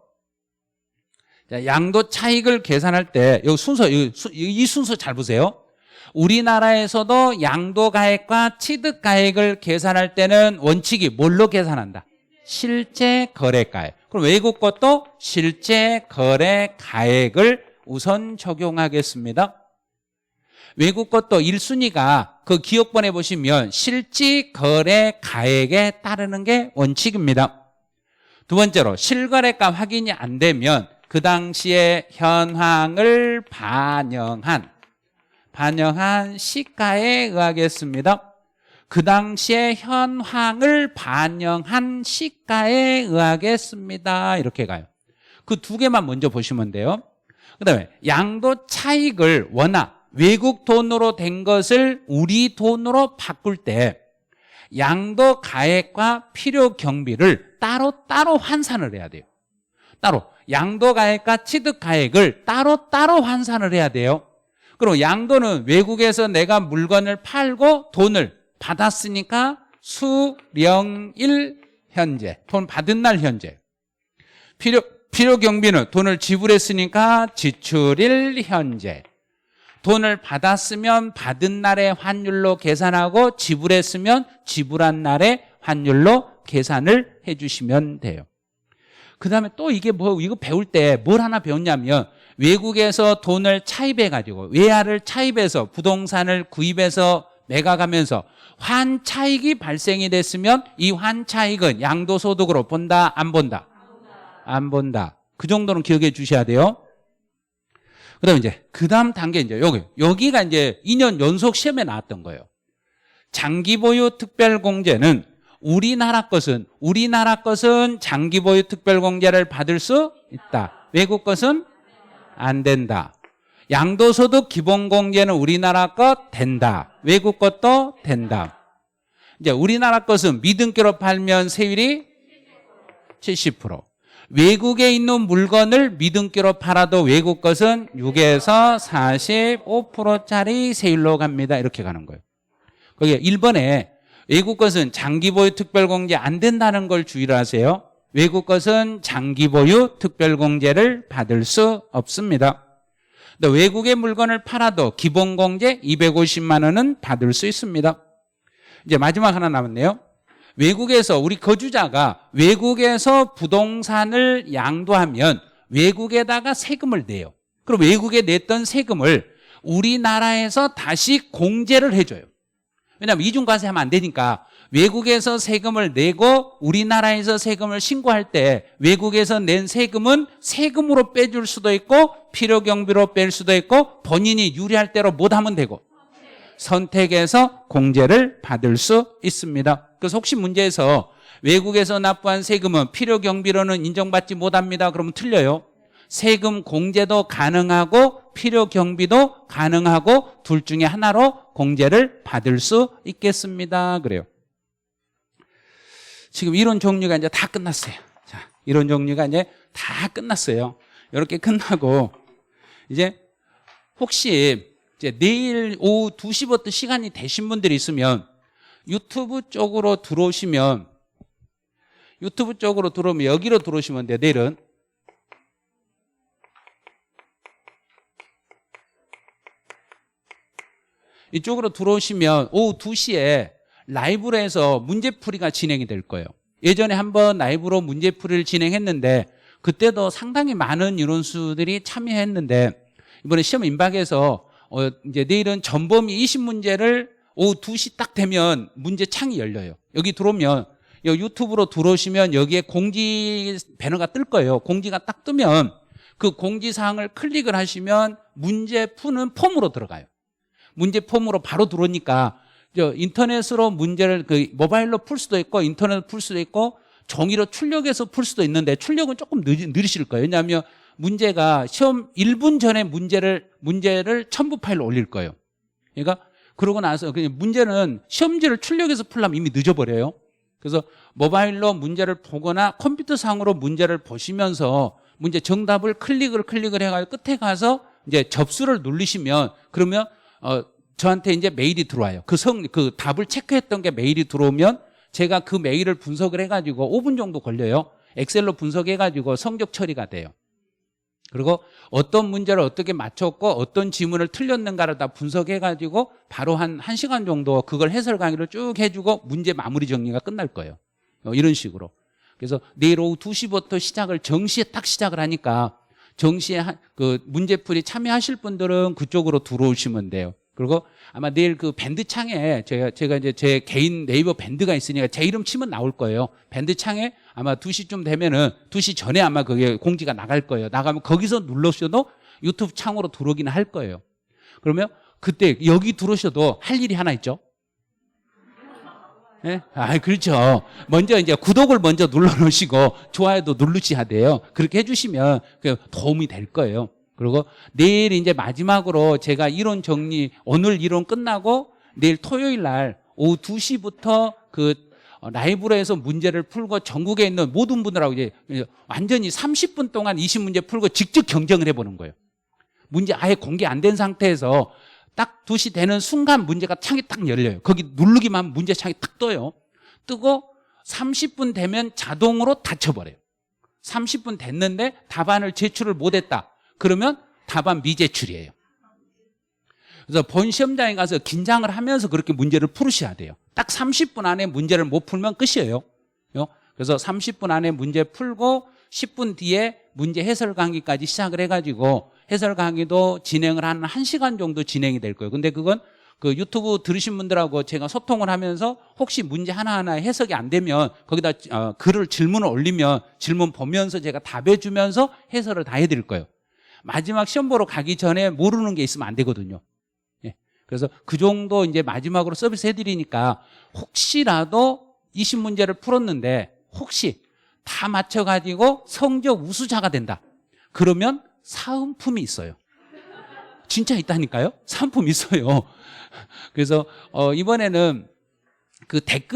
자, 양도 차익을 계산할 때 이 순서 잘 보세요. 우리나라에서도 양도가액과 취득가액을 계산할 때는 원칙이 뭘로 계산한다? 실제 거래가액. 그럼 외국 것도 실제 거래가액을 우선 적용하겠습니다. 외국 것도 1순위가 그 기억본에 보시면 실지 거래가액에 따르는 게 원칙입니다. 두 번째로 실거래가 확인이 안 되면 그 당시에 현황을 반영한 시가에 의하겠습니다. 그 당시에 현황을 반영한 시가에 의하겠습니다. 이렇게 가요. 그 두 개만 먼저 보시면 돼요. 그 다음에 양도 차익을 워낙 외국 돈으로 된 것을 우리 돈으로 바꿀 때 양도 가액과 필요 경비를 따로 환산을 해야 돼요. 따로 양도 가액과 취득 가액을 따로 환산을 해야 돼요. 그리고 양도는 외국에서 내가 물건을 팔고 돈을 받았으니까 수령일 현재, 돈 받은 날 현재. 필요 경비는 돈을 지불했으니까 지출일 현재. 돈을 받았으면 받은 날의 환율로 계산하고 지불했으면 지불한 날의 환율로 계산을 해주시면 돼요. 그 다음에 또 이거 배울 때 뭘 하나 배웠냐면 외국에서 돈을 차입해가지고 외화를 차입해서 부동산을 구입해서 매각하면서 환차익이 발생이 됐으면 이 환차익은 양도소득으로 본다, 안 본다? 안 본다. 그 정도는 기억해 주셔야 돼요. 그 다음에 이제, 그 다음 단계 이제 여기가 이제 2년 연속 시험에 나왔던 거예요. 장기보유 특별공제는 우리나라 것은 장기보유 특별공제를 받을 수 있다. 외국 것은 안 된다. 양도소득 기본공제는 우리나라 것 된다. 외국 것도 된다. 이제 우리나라 것은 미등기로 팔면 세율이 70%. 외국에 있는 물건을 미등기로 팔아도 외국 것은 6에서 45%짜리 세율로 갑니다. 이렇게 가는 거예요. 거기에 1번에 외국 것은 장기보유 특별공제 안 된다는 걸 주의를 하세요. 외국 것은 장기보유 특별공제를 받을 수 없습니다. 외국의 물건을 팔아도 기본공제 250만 원은 받을 수 있습니다. 이제 마지막 하나 남았네요. 외국에서 우리 거주자가 외국에서 부동산을 양도하면 외국에다가 세금을 내요. 그럼 외국에 냈던 세금을 우리나라에서 다시 공제를 해줘요. 왜냐하면 이중과세 하면 안 되니까 외국에서 세금을 내고 우리나라에서 세금을 신고할 때 외국에서 낸 세금은 세금으로 빼줄 수도 있고 필요경비로 뺄 수도 있고 본인이 유리할 대로 못하면 되고 선택해서 공제를 받을 수 있습니다. 그래서 혹시 문제에서 외국에서 납부한 세금은 필요경비로는 인정받지 못합니다. 그러면 틀려요. 세금 공제도 가능하고 필요경비도 가능하고 둘 중에 하나로 공제를 받을 수 있겠습니다. 그래요. 지금 이론 종류가 이제 다 끝났어요. 자, 이론 종류가 이제 다 끝났어요. 이렇게 끝나고 이제 혹시 이제 내일 오후 2시부터 시간이 되신 분들이 있으면 유튜브 쪽으로 들어오면 여기로 들어오시면 돼요. 내일은. 이쪽으로 들어오시면 오후 2시에 라이브로 해서 문제풀이가 진행이 될 거예요. 예전에 한번 라이브로 문제풀이를 진행했는데 그때도 상당히 많은 인원수들이 참여했는데 이번에 시험 임박해서 이제 내일은 전범위 20문제를 오후 2시 딱 되면 문제창이 열려요. 여기 들어오면 유튜브로 들어오시면 여기에 공지 배너가 뜰 거예요. 공지가 딱 뜨면 그 공지사항을 클릭을 하시면 문제 푸는 폼으로 들어가요. 문제 폼으로 바로 들어오니까 인터넷으로 문제를 모바일로 풀 수도 있고 인터넷으로 풀 수도 있고 종이로 출력해서 풀 수도 있는데 출력은 조금 느리실 거예요. 왜냐하면 문제가 시험 1분 전에 문제를 첨부 파일로 올릴 거예요. 그러니까 그러고 나서 그냥 문제는 시험지를 출력해서 풀려면 이미 늦어버려요. 그래서 모바일로 문제를 보거나 컴퓨터상으로 문제를 보시면서 문제 정답을 클릭을 해가지고 끝에 가서 이제 접수를 누르시면 그러면 저한테 이제 메일이 들어와요. 그 답을 체크했던 게 메일이 들어오면 제가 그 메일을 분석을 해가지고 5분 정도 걸려요. 엑셀로 분석해가지고 성적 처리가 돼요. 그리고 어떤 문제를 어떻게 맞췄고 어떤 지문을 틀렸는가를 다 분석해가지고 바로 한 1시간 정도 그걸 해설 강의를 쭉 해주고 문제 마무리 정리가 끝날 거예요. 이런 식으로. 그래서 내일 오후 2시부터 시작을 정시에 딱 시작을 하니까 정시에 그 문제풀이 참여하실 분들은 그쪽으로 들어오시면 돼요. 그리고 아마 내일 그 밴드 창에 제가 이제 제 개인 네이버 밴드가 있으니까 제 이름 치면 나올 거예요. 밴드 창에 아마 2시쯤 되면은 2시 전에 아마 그게 공지가 나갈 거예요. 나가면 거기서 눌러셔도 유튜브 창으로 들어오기는 할 거예요. 그러면 그때 여기 들어오셔도 할 일이 하나 있죠. 예? 그렇죠. 먼저 이제 구독을 먼저 눌러놓으시고 좋아요도 누르셔야 돼요. 그렇게 해주시면 도움이 될 거예요. 그리고 내일 이제 마지막으로 제가 이론 정리, 오늘 이론 끝나고 내일 토요일 날 오후 2시부터 그 라이브로 해서 문제를 풀고 전국에 있는 모든 분들하고 이제 완전히 30분 동안 20문제 풀고 직접 경쟁을 해보는 거예요. 문제 아예 공개 안 된 상태에서 딱 2시 되는 순간 문제가 창이 딱 열려요. 거기 누르기만 하면 문제 창이 딱 떠요. 뜨고 30분 되면 자동으로 닫혀버려요. 30분 됐는데 답안을 제출을 못했다. 그러면 답안 미제출이에요. 그래서 본 시험장에 가서 긴장을 하면서 그렇게 문제를 풀으셔야 돼요. 딱 30분 안에 문제를 못 풀면 끝이에요. 그래서 30분 안에 문제 풀고 10분 뒤에 문제 해설 강의까지 시작을 해가지고 해설 강의도 진행을 한 1시간 정도 진행이 될 거예요. 근데 그건 그 유튜브 들으신 분들하고 제가 소통을 하면서 혹시 문제 하나하나 해석이 안 되면 거기다 질문을 올리면 질문 보면서 제가 답해 주면서 해설을 다 해드릴 거예요. 마지막 시험 보러 가기 전에 모르는 게 있으면 안 되거든요. 예. 그래서 그 정도 이제 마지막으로 서비스 해드리니까 혹시라도 20문제를 풀었는데 혹시 다 맞춰가지고 성적 우수자가 된다. 그러면 사은품이 있어요. 진짜 있다니까요? 사은품 있어요. 그래서 이번에는 그 댓글